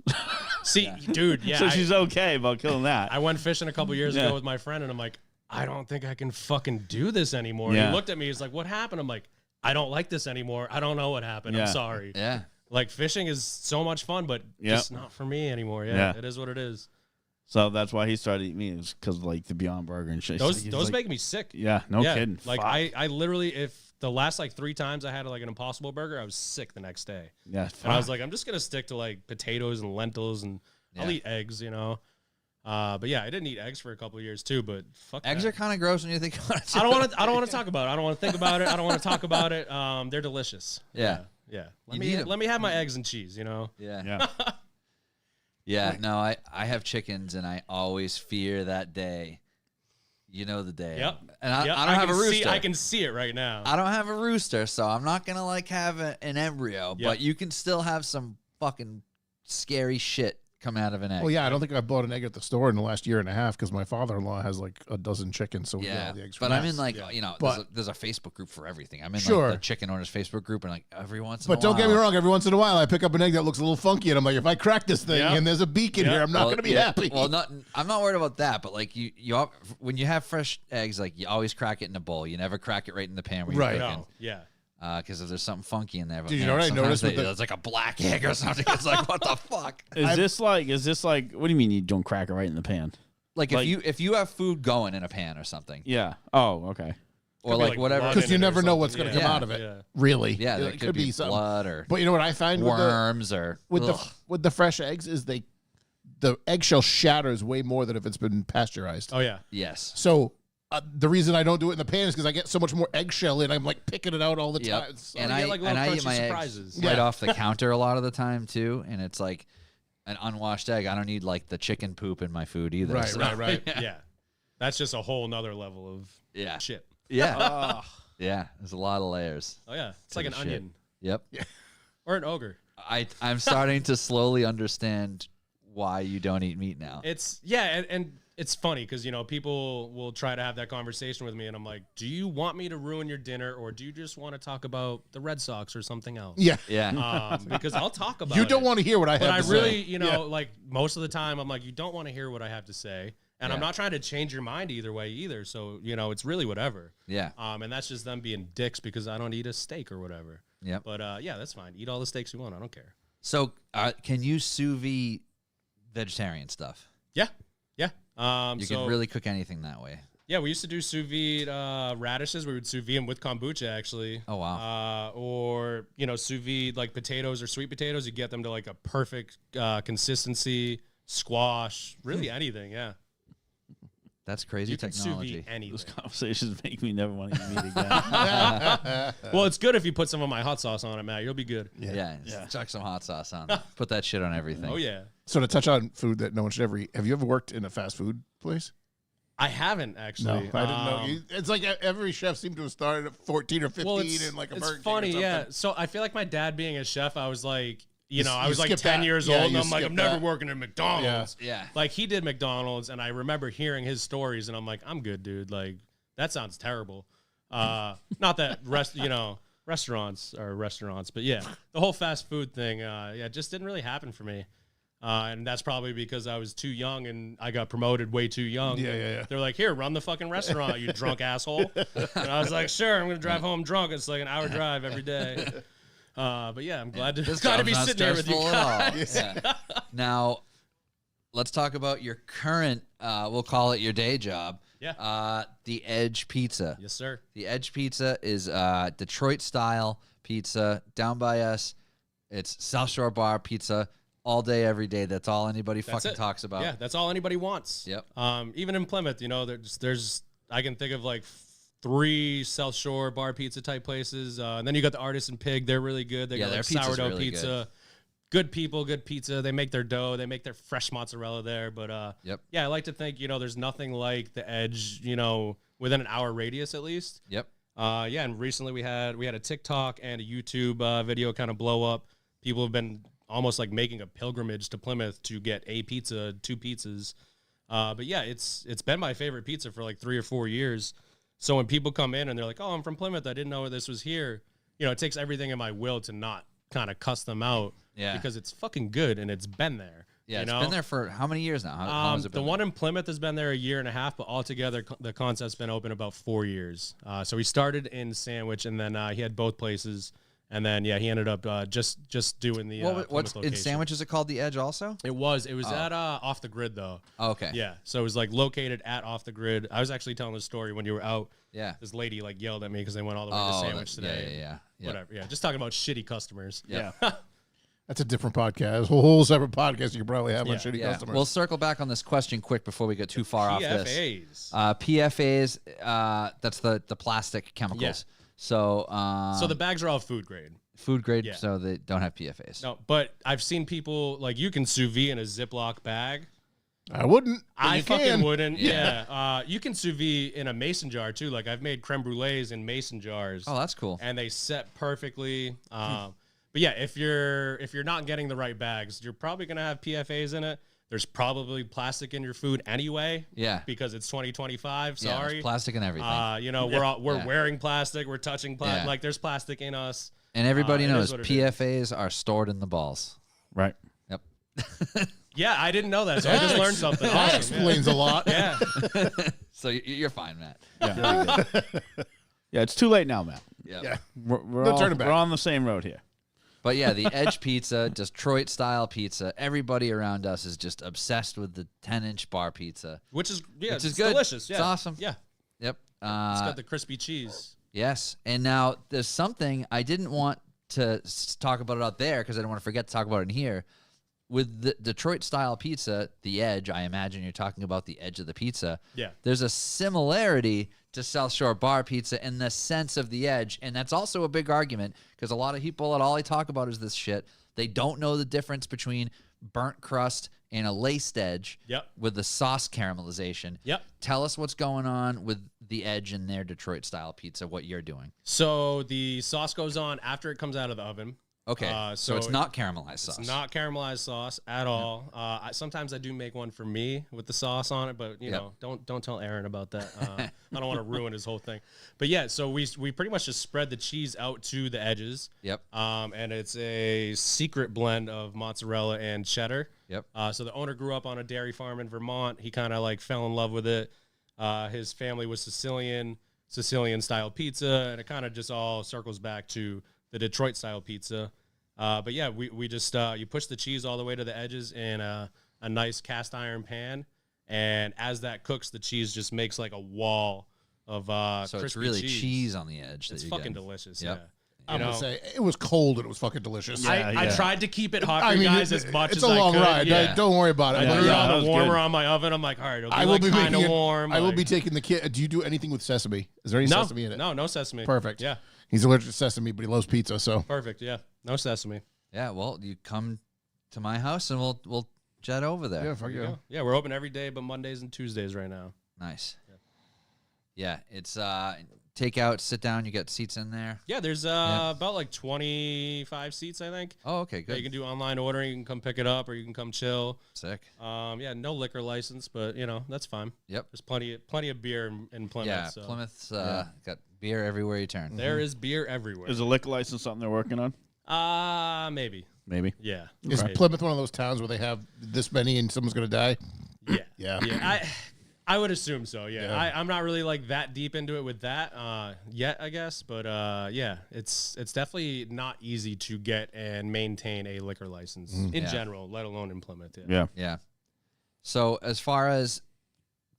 See, dude, yeah. so she's okay about killing that. I went fishing a couple years Yeah. ago with my friend, and I'm like, I don't think I can fucking do this anymore. And Yeah. he looked at me, he's like, what happened? I'm like, I don't like this anymore. I don't know what happened. Yeah. I'm sorry. Yeah. Like fishing is so much fun, but Yep. just not for me anymore. Yeah, Yeah. it is what it is. So that's why he started eating meat. It was because of like the Beyond Burger and shit. Those He's those like, make me sick. yeah, no kidding. Like Fuck. I literally, if the last like 3 times I had like an Impossible Burger, I was sick the next day. yeah, And I was fuck. like, I'm just gonna stick to like potatoes and lentils, and I'll Yeah. eat eggs, you know. But yeah, I didn't eat eggs for a couple of years too. But fuck, Eggs that. are kind of gross when you think about it. I don't want to. I don't want to talk about it. I don't want to think about it. I don't want to talk about it. They're delicious. Yeah. Yeah. You need 'em. Let me have my eggs and cheese. You know. Yeah. yeah. Yeah, no, I have chickens, and I always fear that day. You know the day. Yep. And I Yep, don't have a can rooster. I can see it right now. I don't have a rooster, so I'm not gonna like have an embryo. Yep. But you can still have some fucking scary shit come out of an egg. Well, yeah, I don't think I bought an egg at the store in the last year and a half because my father-in-law has like a dozen chickens, so we get Yeah, all the eggs but from I'm that. in like Yeah. you know, But- there's a Facebook group for everything. I'm in Sure. like the chicken owners Facebook group, and like every once in But a don't while. get me wrong. Every once in a while, I pick up an egg that looks a little funky, and I'm like, if I crack this thing Yeah. and there's a beak in Yeah. here, I'm not Well, going to be yeah, happy. Well, I'm not worried about that, but like when you have fresh eggs, like you always crack it in a bowl. You never crack it right in the pan where you're Right. cooking. No. Yeah. Because if there's something funky in there, but Dude, you man, know what I sometimes noticed with the- it's like a black egg or something. It's like, what the fuck? Is this like? What do you mean you don't crack it right in the pan? Like, Like- if you have food going in a pan or something, Yeah. Oh, okay. or Could be like whatever, blood Because in you it or never know what's something. going to Yeah. come out of it. Yeah. Really? yeah, there it could be something. blood or But you know what I find worms or with ugh. the fresh eggs is the eggshell shatters way more than if it's been pasteurized. Oh yeah. yes, So the reason I don't do it in the pan is because I get so much more eggshell in. I'm like picking it out all the Yep. time. It's- and you I get, like, and little I eat crunchy my surprises. eggs right Yeah. off the counter a lot of the time too, and it's like an unwashed egg. I don't need like the chicken poop in my food either. Right, so- right. Yeah. That's just a whole nother level of Yeah, shit. yeah, yeah. There's a lot of layers. Oh yeah. It's like an Shit. onion Yep. or an ogre. I'm starting to slowly understand why you don't eat meat now. It's and it's funny because you know people will try to have that conversation with me, and I'm like, do you want me to ruin your dinner, or do you just want to talk about the Red Sox or something else? Yeah. Yeah. Because I'll talk about You it. don't want to hear what I have But to I say. really, you know, Yeah. like most of the time, I'm like, you don't want to hear what I have to say, and I'm Yeah. not trying to change your mind either way either. So you know, it's really whatever. Yeah. And that's just them being dicks because I don't eat a steak or whatever. Yep. But yeah, that's fine. Eat all the steaks you want. I don't care. So, can you sous vide vegetarian stuff? Yeah, yeah. You So can really cook anything that way. yeah, we used to do sous vide radishes. We would sous vide them with kombucha actually. Oh, wow. Or you know, sous vide like potatoes or sweet potatoes. You get them to like a perfect consistency. Squash, really anything. Yeah, That's crazy you can sous technology. vide anything. Those conversations make me never want to eat meat again. Well, it's good if you put some of my hot sauce on it, Matt. You'll be good. Yeah. Chuck some hot sauce on. Put that shit on everything. Oh yeah. So to touch on food that no one should ever eat, have you ever worked in a fast food place? I haven't actually. I didn't know. It's like every chef seemed to have started at 14 or 15 Well, it's, in like a it's Burger King or funny, yeah. something. So I feel like my dad being a chef, I was like, you know, I you was like skip 10 that. years Yeah, old, and you I'm like, skip I'm never that. working at McDonald's. Yeah. Like he did McDonald's, and I remember hearing his stories, and I'm like, I'm good, dude. Like that sounds terrible. Not that restaurants are restaurants, but yeah, the whole fast food thing, yeah, it just didn't really happen for me. And that's probably because I was too young and I got promoted way too young. Yeah. They're like, here, run the fucking restaurant, you drunk asshole. And I was like, sure, I'm going to drive home drunk. It's like an hour drive every day. But yeah, I'm glad to, glad to be job's not sitting there with you stressful at all. guys. Yeah. Now, let's talk about your current, we'll call it your day job. Yeah. The Edge Pizza. Yes, sir. The Edge Pizza is Detroit style pizza down by us. It's South Shore Bar pizza all day, every day. That's all anybody That's fucking it. talks about. Yeah, that's all anybody wants. Yep. Even in Plymouth, you know, there's I can think of like 3 South Shore bar pizza type places. And then you got the Artisan Pig. They're really good. They Yeah, got their like pizza's sourdough really pizza. Good people, good pizza. They make their dough. They make their fresh mozzarella there. But Yep. yeah, I like to think, you know, there's nothing like the Edge, you know, within an hour radius at least. Yep. Yeah, and recently we had a TikTok and a YouTube video kind of blow up. People have been almost like making a pilgrimage to Plymouth to get a pizza, 2 pizzas. But yeah, it's been my favorite pizza for like 3 or 4 years. So when people come in and they're like, "Oh, I'm from Plymouth. I didn't know this was here." You know, it takes everything in my will to not kind of cuss them out. Yeah. Because it's fucking good and it's been there. Yeah, you it's know? been there for how many years now? How long has it The been one in Plymouth has been there a year and a half, but altogether the concept's been open about 4 years. So he started in Sandwich, and then he had both places, And then he ended up just doing the What's Plymouth in location. Sandwich? Is it called the Edge also? It was at Off the Grid though. Oh, okay. Yeah, so it was like located at Off the Grid. I was actually telling the story when you were out. Yeah. This lady like yelled at me because they went all the way to Oh, Sandwich today. Yeah. Whatever. Yeah, just talking about shitty customers. Yeah. That's a different podcast, a whole separate podcast you could probably have on Yeah. shitty Yeah. customers. We'll circle back on this question quick before we get too far off this. PFAs. PFAs, that's the plastic chemicals. Yeah. So, So the bags are all food grade. food grade, Yeah. so they don't have PFAs. No, but I've seen people like you can sous vide in a Ziploc bag. I wouldn't. but I you fucking can. wouldn't. Yeah. You can sous vide in a mason jar too. Like I've made creme brulees in mason jars. Oh, that's cool. And they set perfectly. But yeah, if you're not getting the right bags, you're probably gonna have PFAs in it. There's probably plastic in your food anyway. Yeah. Because it's 2025. Yeah, Sorry. there's plastic and everything. We're Yeah. wearing plastic. We're touching plastic. Yeah. Like there's plastic in us. And everybody it is knows what it PFAs are stored in the balls. Right. Yep. Yeah, I didn't know that, so I just learned something. That Awesome. explains a lot. Yeah. So you're fine, Matt. Yeah. Yeah, it's too late now, Matt. Yep. Yeah. We're No all, turning back. we're on the same road here. But yeah, the Edge pizza, Detroit style pizza. Everybody around us is just obsessed with the 10-inch bar pizza. Which is Which is it's good. delicious. Yeah. It's awesome. Yeah. Yep. It's got the crispy cheese. Yes. And now there's something I didn't want to talk about it out there because I don't want to forget to talk about it in here. With the Detroit style pizza, the Edge, I imagine you're talking about the edge of the pizza. Yeah. There's a similarity to South Shore bar pizza in the sense of the edge. And that's also a big argument because a lot of people that all I talk about is this shit. They don't know the difference between burnt crust and a laced edge Yep. with the sauce caramelization. Yep. Tell us what's going on with the Edge in their Detroit style pizza, what you're doing. So the sauce goes on after it comes out of the oven. Okay. So it's not caramelized sauce. It's not caramelized sauce at all. Sometimes I do make one for me with the sauce on it, but you know, don't tell Aaron about that. I don't want to ruin his whole thing. But yeah, so we pretty much just spread the cheese out to the edges. Yep. And it's a secret blend of mozzarella and cheddar. Yep. So the owner grew up on a dairy farm in Vermont. He kind of like fell in love with it. His family was Sicilian style pizza, and it kind of just all circles back to the Detroit style pizza. But yeah, we just you push the cheese all the way to the edges in a nice cast iron pan, and as that cooks, the cheese just makes like a wall of So crispy it's really cheese. cheese on the edge. It's that you fucking get. delicious. Yep. Yeah. I'm going to say it was cold and it was fucking delicious. I tried to keep it hot for you guys as much it's as a long I could. ride. Yeah. Don't worry about it. I But put it yeah, on that the was warmer good. on my oven. I'm like, all right, it'll be I will like be kind making of it. warm. I will like- be taking the kid. Do you do anything with sesame? Is there any no, sesame in it? no sesame. Perfect. Yeah, He's allergic to sesame, but he loves pizza. So perfect. Yeah, no sesame. Yeah. Well, you come to my house and we'll jet over there. yeah, fuck yeah. Yeah, we're open every day, but Mondays and Tuesdays right now. Nice. Yeah. It's takeout, sit down. You got seats in there. Yeah, there's about like 25 seats, I think. Oh, okay. Yeah, Good. you can do online ordering. You can come pick it up, or you can come chill. Sick. Yeah, no liquor license, but you know that's fine. Yep. There's plenty of beer in Plymouth. Yeah. so. Plymouth's got beer everywhere you turn. There is beer everywhere. Is a liquor license something they're working on? Maybe. Maybe. Yeah. Is Maybe. Plymouth one of those towns where they have this many and someone's going to die? Yeah. Yeah. Yeah. I would assume so. Yeah. Yeah. I'm not really like that deep into it with that yet, I guess. But yeah, it's definitely not easy to get and maintain a liquor license in Yeah. general, let alone in Plymouth. Yeah. Yeah. Yeah. So as far as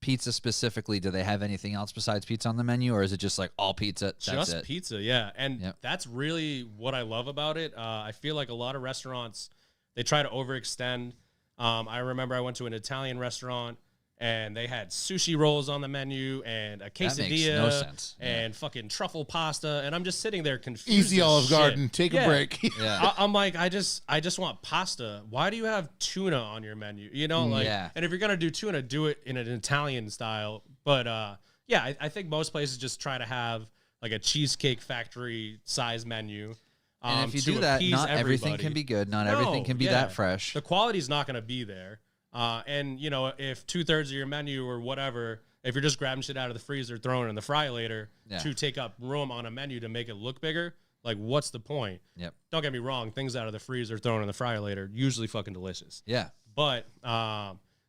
pizza specifically, do they have anything else besides pizza on the menu, or is it just like all pizza? That's Just it. pizza, yeah. And Yep. that's really what I love about it. I feel like a lot of restaurants, they try to overextend. I remember I went to an Italian restaurant and they had sushi rolls on the menu and a quesadilla That makes no sense. and fucking truffle pasta. And I'm just sitting there confused. Easy as Olive shit. Garden. Take Yeah. a break. Yeah. I'm like, I just want pasta. Why do you have tuna on your menu? You know, like, Yeah. and if you're gonna do tuna, do it in an Italian style. But yeah, I think most places just try to have like a Cheesecake Factory size menu. And if you to do that, appease not everything everybody. can be good. Not No, everything can be yeah. that fresh. The quality's not going to be there. And, you know, if 2/3 of your menu or whatever, if you're just grabbing shit out of the freezer, throwing it in the fry later Yeah. to take up room on a menu to make it look bigger, like, what's the point? Yep. Don't get me wrong. Things out of the freezer thrown in the fryer later, usually fucking delicious. Yeah. But,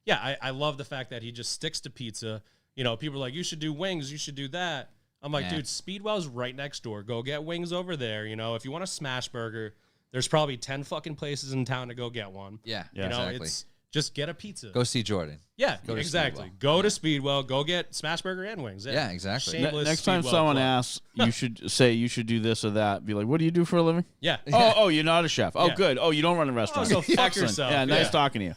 yeah, I love the fact that he just sticks to pizza. You know, people are like, you should do wings, you should do that. I'm like, Yeah. dude, Speedwell's right next door. Go get wings over there. You know, if you want a smash burger, there's probably 10 fucking places in town to go get one. Yeah, You know, exactly. it's just get a pizza. Go see Jordan. Yeah, Go to exactly. Speedwell. Go to Speedwell. Go get smash burger and wings. Yeah, exactly. Shameless Next time Speedwell someone plug. asks, you should say you should do this or that. Be like, what do you do for a living? Yeah. Oh, you're not a chef. Oh, Yeah. good. Oh, you don't run a restaurant. so fuck Excellent. yourself. Yeah, nice Yeah. talking to you.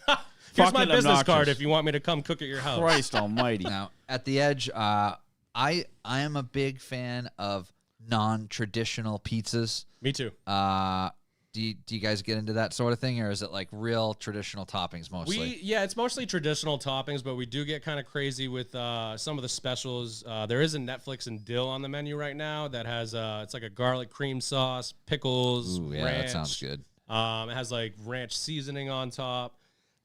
Here's my Fucking business card obnoxious. if you want me to come cook at your house. Christ almighty. Now, at the Edge, I am a big fan of non-traditional pizzas. Me too. Do you guys get into that sort of thing, or is it like real traditional toppings mostly? Yeah, it's mostly traditional toppings, but we do get kind of crazy with some of the specials. There is a Netflix and dill on the menu right now that has it's like a garlic cream sauce, pickles, Ooh, yeah, ranch. that sounds good. It has like ranch seasoning on top.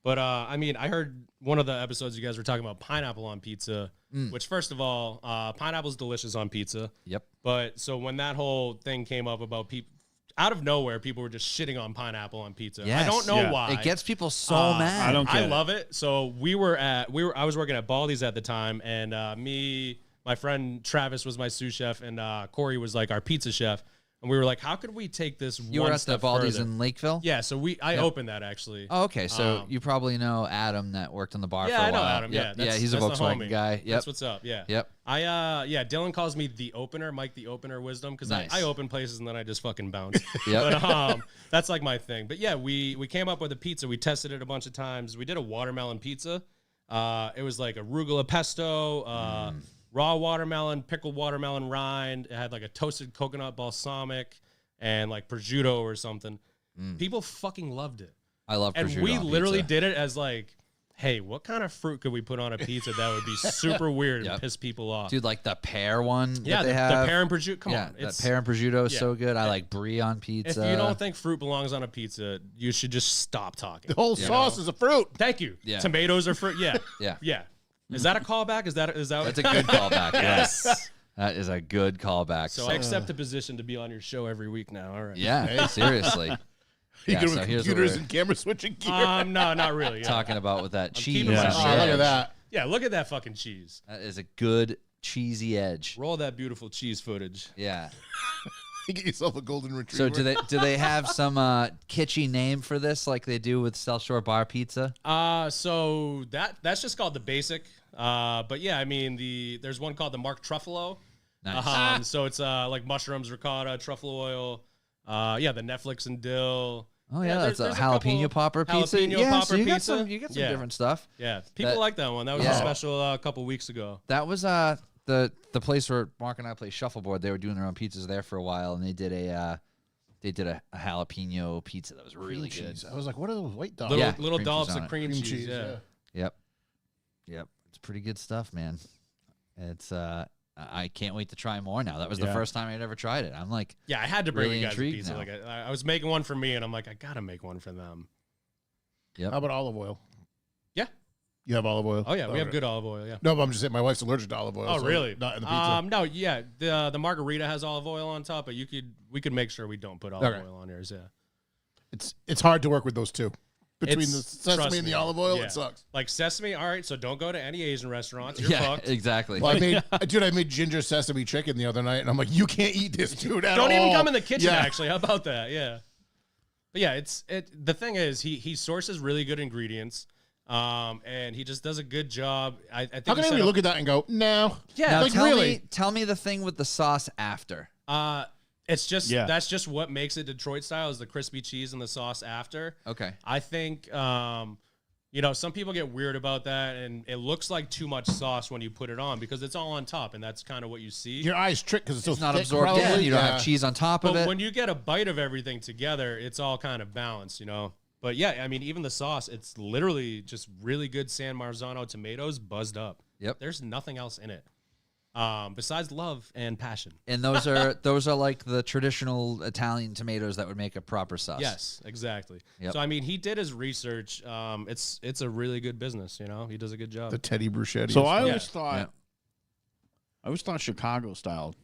But I mean, I heard one of the episodes you guys were talking about pineapple on pizza, which first of all, pineapple's delicious on pizza. Yep. But so when that whole thing came up about people out of nowhere, people were just shitting on pineapple on pizza. I Yes. don't know Yeah. why. It gets people so mad. I don't I get it. love it. So I was working at Baldy's at the time, and my friend Travis was my sous chef, and Corey was like our pizza chef, and we were like, how could we take this You one were at the step Baldy's further? in Lakeville? Yeah, so I opened that actually. Oh, okay. So Um, you probably know Adam that worked on the bar for a Yeah, I while. know Adam. Yep. Yeah, He's a that's the Volkswagen homie. guy. Yep. That's what's up. Yeah. Yep. Dylan calls me the opener, Mike the opener wisdom, because Nice. I open places and then I just fucking bounce. Yep. But that's like my thing. But yeah, we came up with a pizza. We tested it a bunch of times. We did a watermelon pizza. It was like arugula pesto, raw watermelon, pickled watermelon rind. It had like a toasted coconut balsamic and like prosciutto or something. People fucking loved it. I love And prosciutto we on literally pizza. did it as like, hey, what kind of fruit could we put on a pizza that would be super weird Yep. and piss people off? Dude, like the pear one yeah, that they the have. pear and prosciutto. Come yeah, on. that pear and prosciutto is yeah. so good. I like brie on If pizza. you don't think fruit belongs on a pizza, you should just stop talking. The whole sauce is a fruit. Thank you. Yeah. Tomatoes are fruit. Yeah. Yeah. Yeah. Is that a callback? Is that That's a good callback. Yes. That is a good callback. So I accept the position to be on your show every week now. All right. yeah, seriously. You Yeah, good so with here's what computers we're and camera switching gear. No, not really. Yeah. Talking about with that cheese. keeping my on Oh, the shit. look edge. at that. Yeah, look at that fucking cheese. That is a good cheesy edge. Roll that beautiful cheese footage. Yeah. You get yourself a golden retriever. So do they have some kitschy name for this like they do with South Shore Bar Pizza? So that's just called the basic. But yeah, I mean there's one called the Mark Truffalo. Nice. So it's like mushrooms, ricotta, truffle oil. Yeah, the Netflix and dill. Oh yeah, that's a there's jalapeno couple popper pizza. jalapeno Yeah, popper so you got pizza. some Yeah. different stuff. Yeah, people That- like that one. That was Yeah. a special a couple weeks ago. That was the place where Mark and I play shuffleboard. They were doing their own pizzas there for a while, and they did a jalapeno pizza that was really Cream good. cheese. I was like, what are those white dogs? Little, Yeah, little cream cheese dollops on of it. cream, cheese. Yeah. Yep. It's pretty good stuff, man. It's I can't wait to try more now. That was the Yeah. first time I'd ever tried it. I'm like, Yeah, I had to bring Really you guys a intrigued pizza. now. Like I was making one for me, and I'm like, I gotta make one for them. How about olive oil? Yeah. You have olive oil? Oh yeah, we have Okay. good olive oil. Yeah. No, but I'm just saying my wife's allergic to olive oil. Oh so really? Not in the pizza. No, yeah. The margarita has olive oil on top, but we could make sure we don't put olive Okay. oil on yours. Yeah. It's hard to work with those two. Between It's- the sesame trust and the me, olive oil, yeah. it sucks. Like sesame, all right. So don't go to any Asian restaurants. You're yeah, fucked. exactly. Well, I made ginger sesame chicken the other night, and I'm like, you can't eat this, dude. At Don't even all." come in the kitchen. Yeah. Actually, how about that? Yeah. But yeah, the thing is, he sources really good ingredients, and he just does a good job. I think. How he can set we up- look at that and go, no? Yeah. now like, tell really? tell me the thing with the sauce after. It's just Yeah. that's just what makes it Detroit style is the crispy cheese and the sauce after. Okay. I think some people get weird about that, and it looks like too much sauce when you put it on because it's all on top, and that's kind of what you see. Your eyes trick because it's so It's not thick, absorbed probably. in. You don't Yeah. have cheese on top of But it. when you get a bite of everything together, it's all kind of balanced, But yeah, I mean, even the sauce, it's literally just really good San Marzano tomatoes buzzed up. Yep. There's nothing else in it besides love and passion. And those are like the traditional Italian tomatoes that would make a proper sauce. Yes, exactly. Yep. So I mean, he did his research. It's a really good business. He does a good job. The Teddy Bruschetti. So I Yeah. always thought Chicago style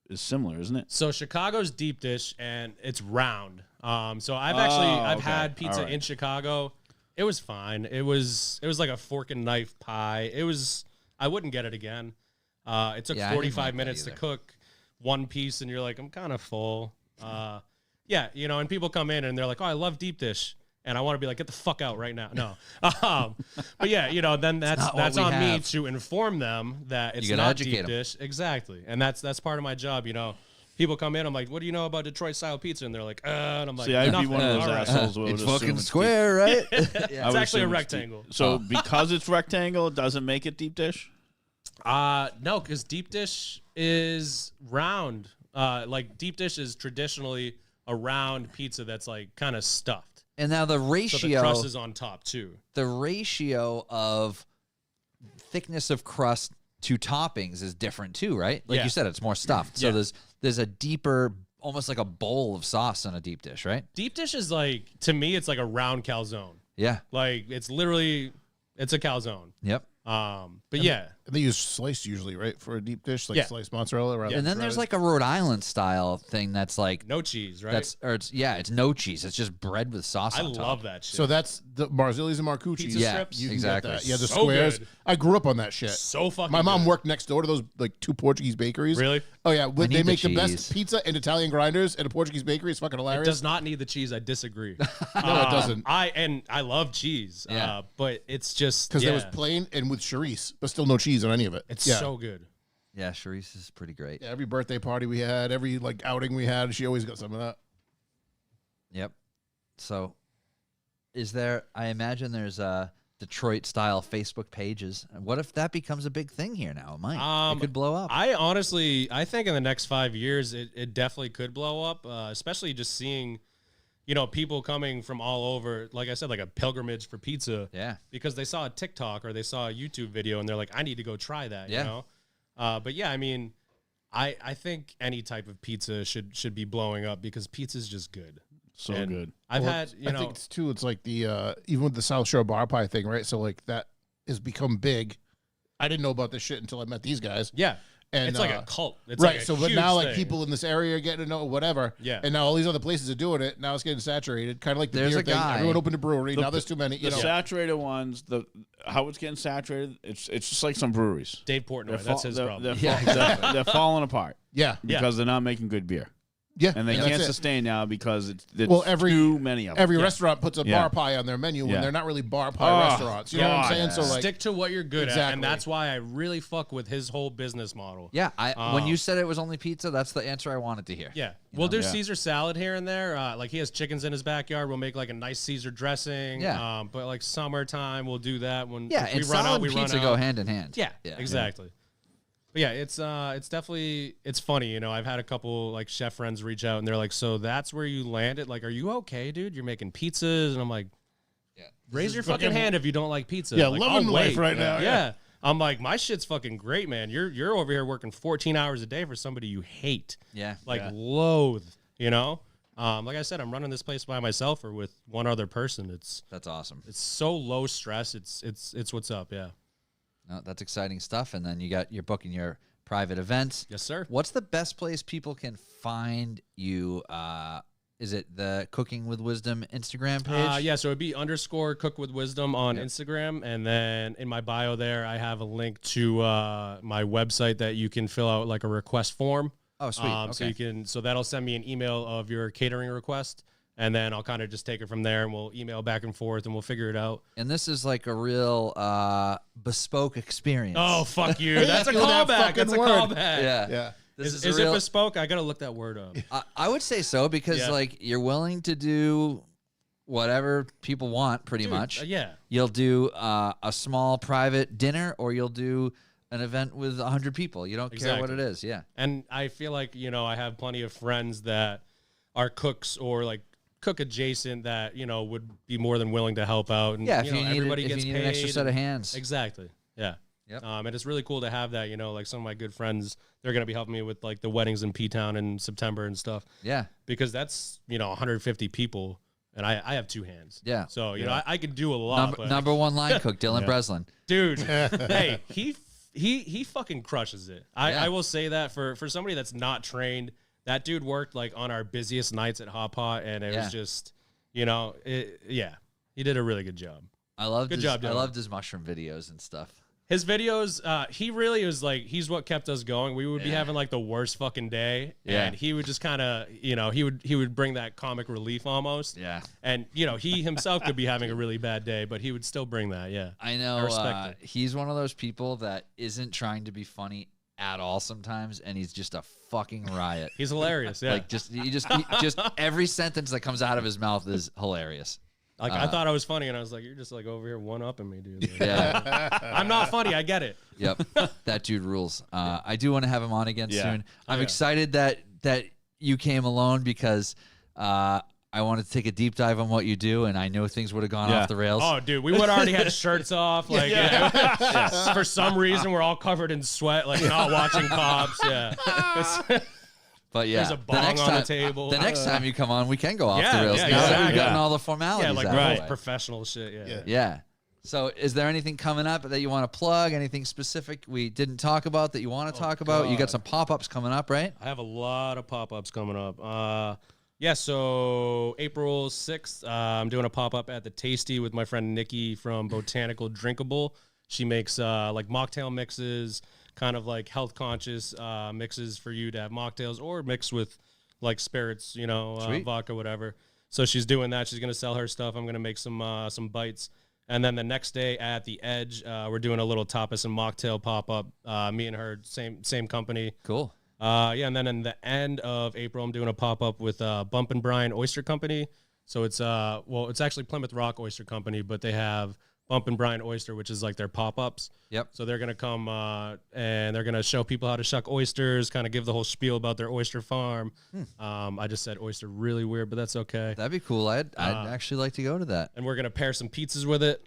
is similar, isn't it? So Chicago's deep dish and it's round. So I've okay. had pizza All right. in Chicago. It was fine. It was like a fork and knife pie. I wouldn't get it again. It took Yeah, I didn't 45 like that minutes to either. cook one piece, and you're like, I'm kind of full. Yeah, you know, and people come in and they're like, oh, I love deep dish. And I want to be like, get the fuck out right now. No. But yeah, you know, then that's not what we on me have. to inform them that it's gotta not educate deep 'em. dish. Exactly. And that's part of my job, you know. People come in, I'm like, what do you know about Detroit style pizza? And they're like, and I'm like, See, I'd be nothing. one of those All right. assholes. who would It's assume fucking deep- square, right? I It's would actually a assume deep. rectangle. So because it's rectangle, it doesn't make it deep dish. No, because deep dish is round. Like deep dish is traditionally a round pizza that's like kind of stuffed. And now the So the ratio, crust is on top too. the ratio of thickness of crust to toppings is different too, right? Like Yeah. you said, it's more stuffed. So Yeah. there's a deeper, almost like a bowl of sauce on a deep dish, right? Deep dish is like, to me, it's like a round calzone. Yeah. Like it's literally, it's a calzone. Yep. But yeah, And they use sliced usually, right, for a deep dish, like Yeah. sliced mozzarella. Rather And then than there's shredded. like a Rhode Island style thing that's like no cheese, right? it's no cheese. It's just bread with sauce I on top. love that shit. So that's the Marzilli's and Marcucci's. Pizza Yeah, strips? You can exactly. get that. Yeah, the So squares. good. I grew up on that shit. So fucking My mom good. worked next door to those like two Portuguese bakeries. Really? Oh yeah, need they the make the cheese. best pizza and Italian grinders at a Portuguese bakery. It's fucking It hilarious. does not need the cheese. I disagree. No, it doesn't. I love cheese. Yeah. But it's just Because yeah, there was plain and with chorizo, but still no cheese on any of it. it's yeah. so good. Yeah, Charisse is pretty great. Yeah, every birthday party we had, every like outing we had, she always got some of that. Yep. So, is there? I imagine there's Detroit style Facebook pages. What if that becomes a big thing here now? It might. It could blow up. I think in the next 5 years, it definitely could blow up, especially just seeing, you know, people coming from all over, like I said, like a pilgrimage for pizza. Yeah. Because they saw a TikTok or they saw a YouTube video and they're like, I need to go try that, Yeah. you know? But yeah, I mean, I think any type of pizza should be blowing up because pizza's just good. So And good. I've Well, had, you I know, think it's too. It's like the even with the South Shore bar pie thing, right? So like that has become big. I didn't know about this shit until I met these guys. yeah, And it's like a cult. It's right. like a So, but huge now like thing. people in this area are getting to know whatever. Yeah. And now all these other places are doing it. Now it's getting saturated. Kind of like the There's beer a thing. guy- Everyone opened a brewery. Now there's too many. The You know. saturated ones, how it's getting saturated, it's just like some breweries. Dave Portnoy, that's his problem. They're falling apart Yeah. because they're not making good beer, Yeah. and they that's can't it. sustain now because it's Well, every- too many of them. Every restaurant puts a Yeah. bar pie on their menu when Yeah. they're not really bar pie Oh, restaurants. You know what I'm God, saying? So like, Stick to what you're good at, and Exactly. that's why I really fuck with his whole business model. Yeah. When you said it was only pizza, that's the answer I wanted to hear. Yeah, we'll do Yeah. Caesar salad here and there. Like he has chickens in his backyard. We'll make like a nice Caesar dressing. Yeah. But like summertime, we'll do that when Yeah, if we and run salad out. We and run pizza out. go hand in hand. Yeah, exactly. But yeah, it's definitely it's funny. You know, I've had a couple like chef friends reach out and they're like, "So that's where you landed? Like, are you okay, dude? You're making pizzas?" And I'm like, Yeah. "Raise your fucking hand if you don't like pizza." Yeah, like, loving I'll life wait. right now, Yeah. I'm like, my shit's fucking great, man. You're over here working 14 hours a day for somebody you hate. Yeah. Like loathe, you know? Like I said, I'm running this place by myself or with one other person. It's That's awesome. so low stress. It's what's up, yeah. No, that's exciting stuff. And then you're booking your private events. Yes, sir. What's the best place people can find you? Is it the Cooking with Wisdom Instagram page? Yeah, so it'd be _ Cook with Wisdom on Instagram, and then in my bio there, I have a link to my website that you can fill out like a request form. Oh, sweet. So that'll send me an email of your catering request, and then I'll kind of just take it from there, and we'll email back and forth, and we'll figure it out. And this is like a real bespoke experience. Oh, fuck you! That's a feel that callback. fucking That's a word. callback. yeah. yeah. This Is a it real, bespoke? I gotta look that word up. I would say so because Yeah. like you're willing to do whatever people want, pretty much. Yeah. You'll do a small private dinner, or you'll do an event with 100 people. You don't care what Exactly. it is. Yeah. And I feel like, you know, I have plenty of friends that are cooks or like cook adjacent that, you know, would be more than willing to help out. And, Yeah. If you know, you need, everybody if gets you need an extra paid set of and- hands. Exactly. Yeah. Yep. And it's really cool to have that, you know, like some of my good friends, they're going to be helping me with like the weddings in P-Town in September and stuff Yeah. because that's, you know, 150 people and I have two hands. Yeah. So, you know, I could do a lot. but Number one line cook, Dylan Breslin. dude, hey, he fucking crushes it. Yeah. I will say that for somebody that's not trained, that dude worked like on our busiest nights at Hot Pot, and it Yeah. was just, you know, he did a really good job. I loved Good his, job, I Dylan. loved his mushroom videos and stuff. His videos, he really is like, he's what kept us going. We would be having like the worst fucking day. Yeah. And he would just kind of, you know, he would bring that comic relief almost. Yeah. And, you know, he himself could be having a really bad day, but he would still bring that. Yeah. I know. I respect it. He's one of those people that isn't trying to be funny at all sometimes, and he's just a fucking riot. He's hilarious. Yeah. Like just every sentence that comes out of his mouth is hilarious. Like I thought I was funny, and I was like, "You're just like over here one-upping me, dude." Like, Yeah. I'm not funny. I get it. Yep. That dude rules. I do want to have him on again Yeah. soon. I'm yeah. excited that you came alone because I wanted to take a deep dive on what you do, and I know things would have gone Yeah. off the rails. Oh, dude, we would already had shirts off. Like, for some reason, we're all covered in sweat, like not watching cops. Yeah. But yeah, There's a bong on the table. The next time you come on, we can go off Yeah, the rails. yeah, now that we've exactly. gotten Yeah. all the formalities Yeah, like out of the right. way. Professional shit. Yeah. Yeah. Yeah. So is there anything coming up that you want to plug? Anything specific we didn't talk about that you want to talk about? You got some pop-ups coming up, right? I have a lot of pop-ups coming up. Yeah, so April 6th, I'm doing a pop-up at the Tasty with my friend Nikki from Botanical Drinkable. She makes like mocktail mixes, kind of like health-conscious mixes for you to have mocktails or mix with like spirits, you know, Sweet. vodka, whatever. So she's doing that. She's going to sell her stuff. I'm going to make some bites. And then the next day at the Edge, we're doing a little tapas and mocktail pop-up. Me and her, same company. Cool. Yeah, and then in the end of April, I'm doing a pop-up with Bump and Brine Oyster Company. So it's it's actually Plymouth Rock Oyster Company, but they have Bump and Brine Oyster, which is like their pop-ups. Yep. So they're gonna come and they're gonna show people how to shuck oysters, kind of give the whole spiel about their oyster farm. I just said oyster really weird, but that's okay. That'd be cool. I'd actually like to go to that. And we're gonna pair some pizzas with it,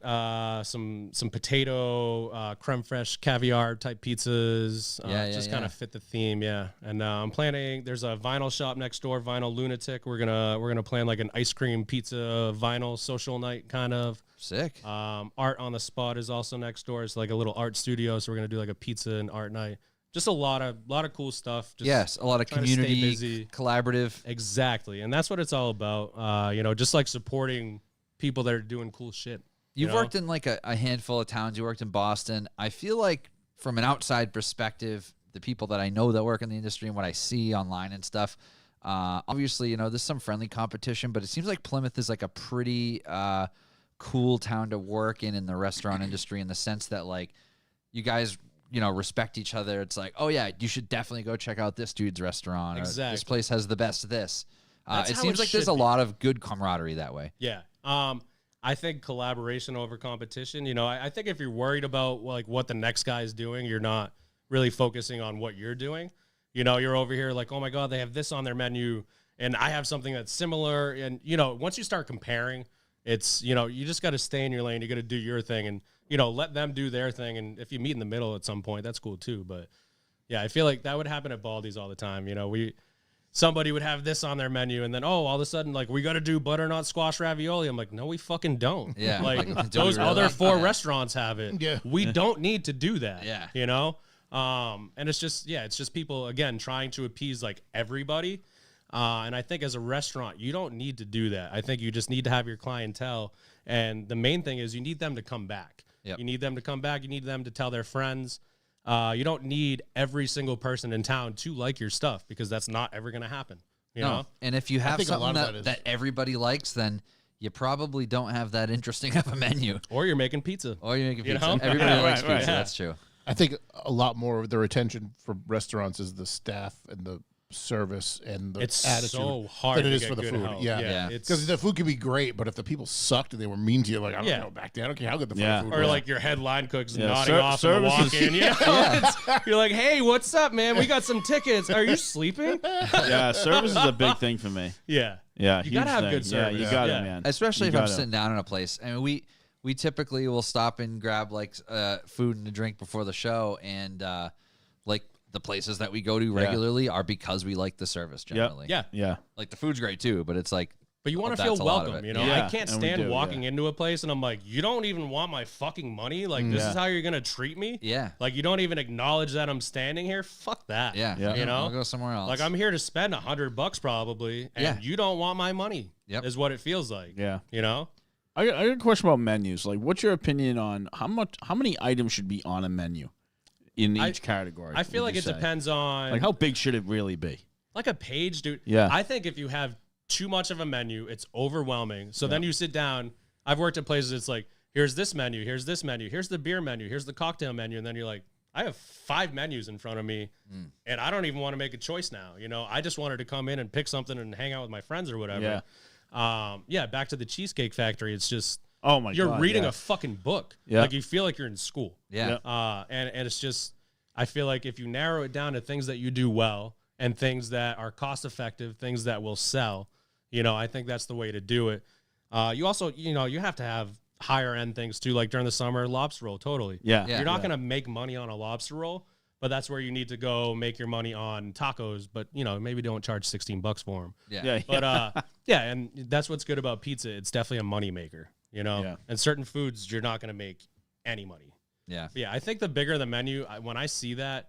some potato, creme fraiche, caviar type pizzas. Just kind yeah. of fit the theme, yeah. And I'm planning. There's a vinyl shop next door, Vinyl Lunatic. We're gonna plan like an ice cream pizza vinyl social night kind of. Sick. Art on the Spot is also next door. It's like a little art studio, so we're gonna do like a pizza and art night. Just a lot of cool stuff. Just Yes, a lot of trying to stay community, busy. collaborative. Exactly, and that's what it's all about. You know, just like supporting people that are doing cool shit. You've know? worked in like a handful of towns. You worked in Boston. I feel like from an outside perspective, the people that I know that work in the industry and what I see online and stuff, obviously, you know, there's some friendly competition, but it seems like Plymouth is like a pretty cool town to work in the restaurant industry in the sense that like you guys, you know, respect each other. It's like, oh yeah, you should definitely go check out this dude's restaurant. Or this Exactly. place has the best of this. That's It how seems it like there's should a be. lot of good camaraderie that way. Yeah. I think collaboration over competition. You know, I think if you're worried about like what the next guy is doing, you're not really focusing on what you're doing. You know, you're over here like, oh my God, they have this on their menu and I have something that's similar. And, you know, once you start comparing, it's, you know, you just got to stay in your lane. You got to do your thing and, you know, let them do their thing. And if you meet in the middle at some point, that's cool too. But yeah, I feel like that would happen at Baldy's all the time. You know, somebody would have this on their menu and then, oh, all of a sudden, like, we got to do butternut squash ravioli. I'm like, no, we fucking don't. Yeah. Like, Like, do we those really? other 4 Yeah. restaurants have it. Yeah. We don't need to do that. Yeah. You know? And it's just people, again, trying to appease, like, everybody. And I think as a restaurant, you don't need to do that. I think you just need to have your clientele. And the main thing is you need them to come back. Yep. You need them to come back. You need them to tell their friends. You don't need every single person in town to like your stuff because that's not ever going to happen. You know? And if you have think a lot something of that, that is- that everybody likes, then you probably don't have that interesting of a menu. Or you're making pizza. Or you make a You pizza. know? Everybody Yeah, likes right, pizza. right. That's true. I think a lot more of their attention for restaurants is the staff and the service and the It's attitude so hard than it to is get for the good food. help. Yeah. Yeah. It's Because the food can be great, but if the people sucked and they were mean to you, like, I don't Yeah. know, back there. I don't care how good the Yeah. food or was. like your headline cook's Yeah, nodding off in the services- walk-in. You know? You're like, hey, what's up, man? We got some tickets. Are you sleeping? Yeah, service is a big thing for me. Yeah. Yeah, You gotta huge have thing. good service. Yeah, you got Yeah. it, man. Especially You if I'm gotta. sitting down in a place. I mean, we typically will stop and grab like food and a drink before the show, and like the places that we go to regularly are because we like the service generally. Yeah. Yeah. Like the food's great too, but it's like But you want to that's feel a lot of welcome, it. you know? Yeah, I can't and we stand do, walking yeah. into a place and I'm like, you don't even want my fucking money? Like, this Yeah. is how you're going to treat me? yeah, Like, you don't even acknowledge that I'm standing here? Fuck that. yeah, Yeah. You know? I'll go somewhere else. Like, I'm here to spend $100 probably, and Yeah. you don't want my money. Yep. Is what it feels like. Yeah. You know? I got a question about menus. Like, what's your opinion on how many items should be on a menu in each category? I feel like it depends on Like, how big should it really be? like a page, dude. Yeah. I think if you have too much of a menu, it's overwhelming. So then you sit down. I've worked at places. It's like, here's this menu, here's this menu, here's the beer menu, here's the cocktail menu, and then you're like, I have 5 menus in front of me, and I don't even want to make a choice now. You know, I just wanted to come in and pick something and hang out with my friends or whatever. Yeah. Back to the Cheesecake Factory. It's just, Oh my you're god, reading yeah. a fucking book. Yeah. Like you feel like you're in school. Yeah. And it's just, I feel like if you narrow it down to things that you do well and things that are cost effective, things that will sell, you know, I think that's the way to do it. You also, you know, you have to have higher end things too, like during the summer, lobster roll, totally. Yeah. Yeah. You're not going to make money on a lobster roll, but that's where you need to go make your money on tacos, but you know, maybe don't charge $16 for them. Yeah. But yeah, and that's what's good about pizza. It's definitely a money maker, you know. Yeah. And certain foods you're not going to make any money. Yeah. But yeah, I think the bigger the menu, when I see that,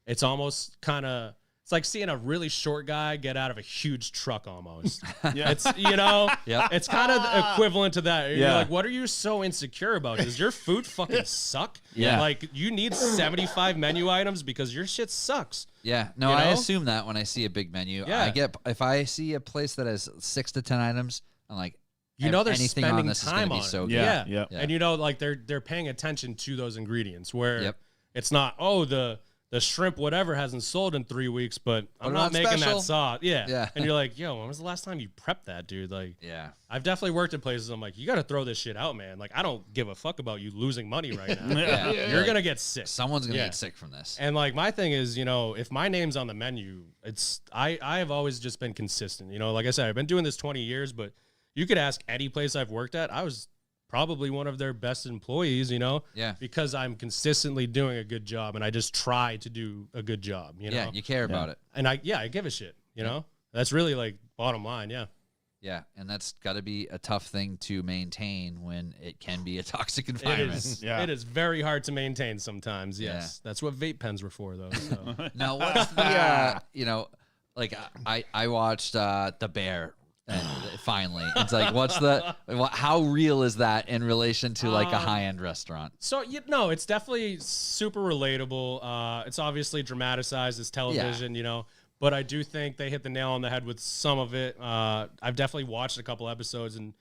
it's almost kind of, it's like seeing a really short guy get out of a huge truck almost. Yeah. It's, you know, Yep. it's kind of equivalent to that. You're Yeah. like, what are you so insecure about? Does your food fucking suck? Yeah. Like, you need 75 menu items because your shit sucks. Yeah, no, You I know? assume that when I see a big menu. Yeah. If I see a place that has 6 to 10 items, I'm like, You know they're anything spending on this is time gonna on be it. so good. Yeah. Yeah. Yeah. And you know, like they're paying attention to those ingredients where Yep. it's not, oh, the shrimp whatever hasn't sold in 3 weeks, but I'm Put it not on making special. that sauce. Yeah. Yeah. And you're like, yo, when was the last time you prepped that, dude? Like, Yeah. I've definitely worked at places. I'm like, you got to throw this shit out, man. Like, I don't give a fuck about you losing money right now. Yeah. You're Like, gonna get sick. Someone's gonna Yeah. get sick from this. And like my thing is, you know, if my name's on the menu, it's I have always just been consistent. You know, like I said, I've been doing this 20 years, but you could ask any place I've worked at, I was probably one of their best employees, you know? Yeah. Because I'm consistently doing a good job and I just try to do a good job, you know? Yeah, you care about it. And I give a shit, you know? That's really like bottom line, yeah. Yeah, and that's got to be a tough thing to maintain when it can be a toxic It environment. is. Yeah. It is very hard to maintain sometimes. Yes, that's what vape pens were for, though. So. Now, what's the you know, like I watched The Bear, and finally, it's like, how real is that in relation to like a high end restaurant? So it's definitely super relatable. It's obviously dramatized as television, you know, but I do think they hit the nail on the head with some of it. I've definitely watched a couple episodes and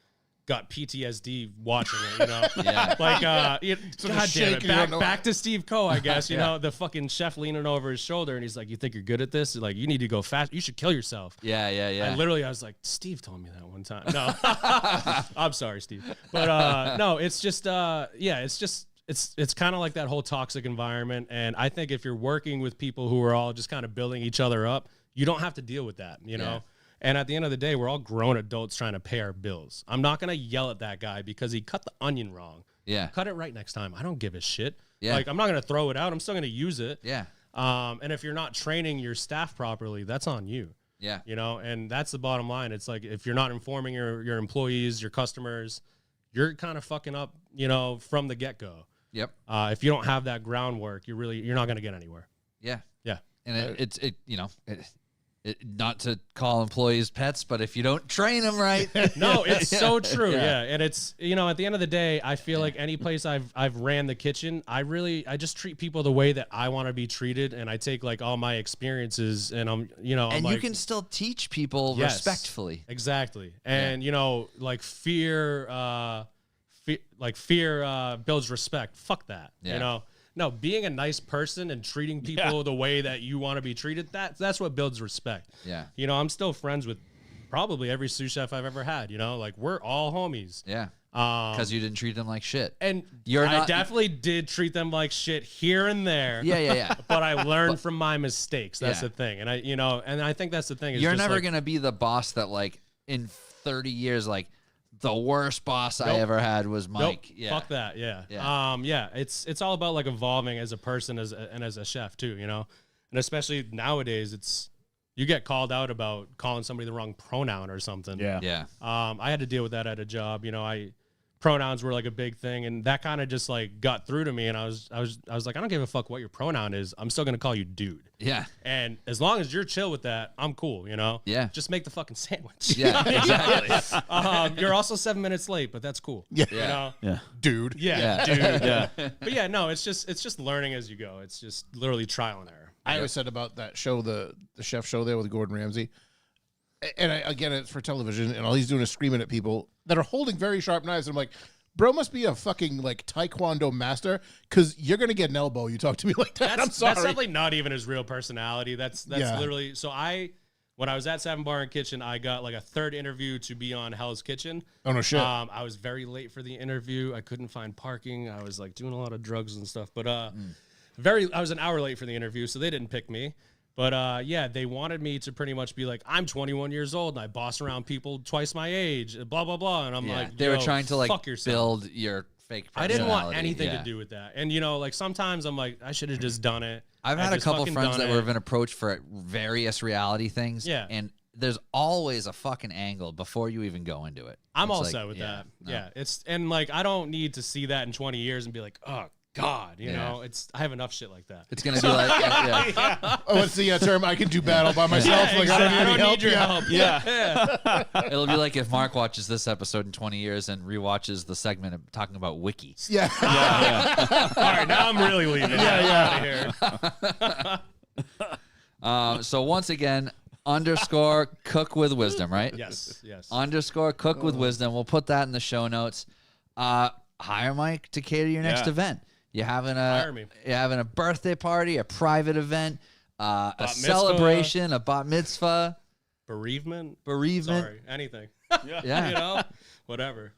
got PTSD watching it, you know. Yeah. Like, God damn shake it. and you don't know- Back to Steve Coe, I guess. You know, the fucking chef leaning over his shoulder, and he's like, "You think you're good at this? Like, you need to go fast. You should kill yourself." Yeah. I was like, Steve told me that one time. No, I'm sorry, Steve. But no, it's just, it's kind of like that whole toxic environment. And I think if you're working with people who are all just kind of building each other up, you don't have to deal with that, you know? Yeah. And at the end of the day, we're all grown adults trying to pay our bills. I'm not going to yell at that guy because he cut the onion wrong. Yeah. Cut it right next time. I don't give a shit. Yeah. Like, I'm not going to throw it out. I'm still going to use it. Yeah. And if you're not training your staff properly, that's on you. Yeah. You know, and that's the bottom line. It's like if you're not informing your employees, your customers, you're kind of fucking up, you know, from the get-go. Yep. If you don't have that groundwork, you're not going to get anywhere. Yeah. Yeah. And not to call employees pets, but if you don't train them right, No, it's so true. Yeah. Yeah. And it's, you know, at the end of the day, I feel like any place I've ran the kitchen, I just treat people the way that I want to be treated. And I take like all my experiences and I'm and like, you can still teach people Yes. respectfully. Exactly. And you know, like fear builds respect. Fuck that. Yeah. You know? No, being a nice person and treating people the way that you want to be treated, that's what builds respect. Yeah. You know, I'm still friends with probably every sous chef I've ever had, you know? Like we're all homies. Yeah. Because you didn't treat them like shit. And You're I not- definitely did treat them like shit here and there. Yeah. But I learned from my mistakes. That's Yeah. the thing. And I think that's the thing. Is You're just never like, going to be the boss that, like, in 30 years, like, the worst boss I Nope. ever had was Nope. Mike. Yeah. Fuck that. Yeah. Yeah. It's all about like evolving as a person and as a chef too, you know? And especially nowadays you get called out about calling somebody the wrong pronoun or something. Yeah. Yeah. I had to deal with that at a job. You know, pronouns were like a big thing, and that kind of just like got through to me. And I was like, I don't give a fuck what your pronoun is. I'm still gonna call you dude. Yeah. And as long as you're chill with that, I'm cool. Yeah. Just make the fucking sandwich. Yeah, exactly. You're also 7 minutes late, but that's cool. Yeah. You know? Yeah. Dude. Yeah, Yeah. dude. Yeah. But yeah, no, it's just learning as you go. It's just literally trial and error. I always said about that show, the chef show there with Gordon Ramsay. And again, it's for television, and all he's doing is screaming at people that are holding very sharp knives. And I'm like, bro must be a fucking like Taekwondo master, because you're gonna get an elbow. You talk to me like that. I'm sorry. That's definitely not even his real personality. That's Yeah. literally. So when I was at Savin Bar and Kitchen, I got like a third interview to be on Hell's Kitchen. Oh no shit. I was very late for the interview. I couldn't find parking. I was like doing a lot of drugs and stuff. But I was an hour late for the interview, so they didn't pick me. But yeah, they wanted me to pretty much be like, I'm 21 years old and I boss around people twice my age, blah blah blah. And I'm like, they were yo, trying to like fuck yourself. build your fake I personality. didn't want anything Yeah. to do with that. And like sometimes I'm like, I should have just done it. I've I had a just couple fucking friends done that it. were been approached for various reality things. Yeah. And there's always a fucking angle before you even go into it. I'm It's all like, set with yeah, that. no. Yeah, it's and like I don't need to see that in 20 years and be like, oh God, you Yeah. know, I have enough shit like that. It's gonna be like, yeah. Oh, what's the term? I can do battle by myself. Yeah, Like exactly. I don't need any help. need your Yeah. help. Yeah. It'll be like if Mark watches this episode in 20 years and rewatches the segment of talking about Wiki. Yeah. All right, now I'm really leaving. Yeah, Out of here. So once again, _ cook with wisdom, right? Yes, yes. _ cook with wisdom. We'll put that in the show notes. Hire Mike to cater your next Yeah. event. You're having Hire me. you're having a birthday party, a private event, a mitzvah. celebration, a bat mitzvah, Bereavement. bereavement. Sorry, anything. Yeah. You know, whatever.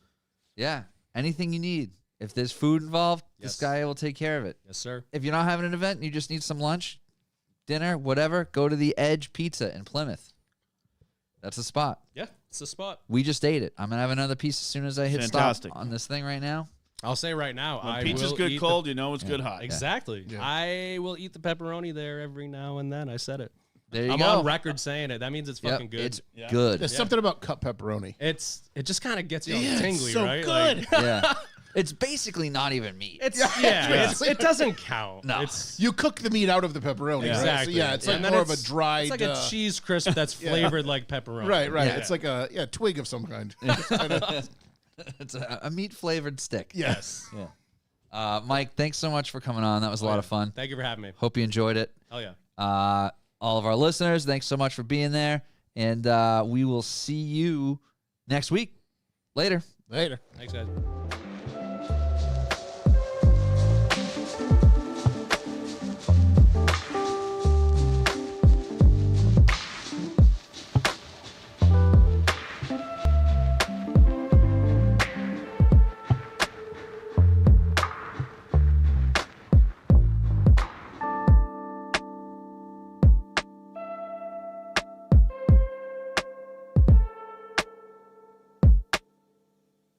Yeah. Anything you need. If there's food involved, this Yes. guy will take care of it. Yes, sir. If you're not having an event and you just need some lunch, dinner, whatever, go to the Edge Pizza in Plymouth. That's the spot. Yeah, it's the spot. We just ate it. I'm going to have another piece as soon as I hit Fantastic. stop on this thing right now. I'll say right now, When I pizza's will good eat cold, you know it's good hot. Exactly. I will eat the pepperoni there every now and then. I said it. There you I'm go. on record saying it. That means it's Yep, fucking good. It's good. There's something about cut pepperoni. It just kind of gets you all Yeah, it's tingly, so right? good. Like, Yeah. It's basically not even meat. it doesn't count. No. It's You cook the meat out of the pepperoni. exactly. Right? So yeah, it's like And then more of a dried. It's like a cheese crisp that's flavored like pepperoni. Right. Yeah. It's like a twig of some kind. It's a meat flavored stick. Yes. Yeah. Mike, thanks so much for coming on. That was a lot of fun. Thank you for having me. Hope you enjoyed it. Hell yeah. All of our listeners, thanks so much for being there. And we will see you next week. Later. Later. Thanks, guys.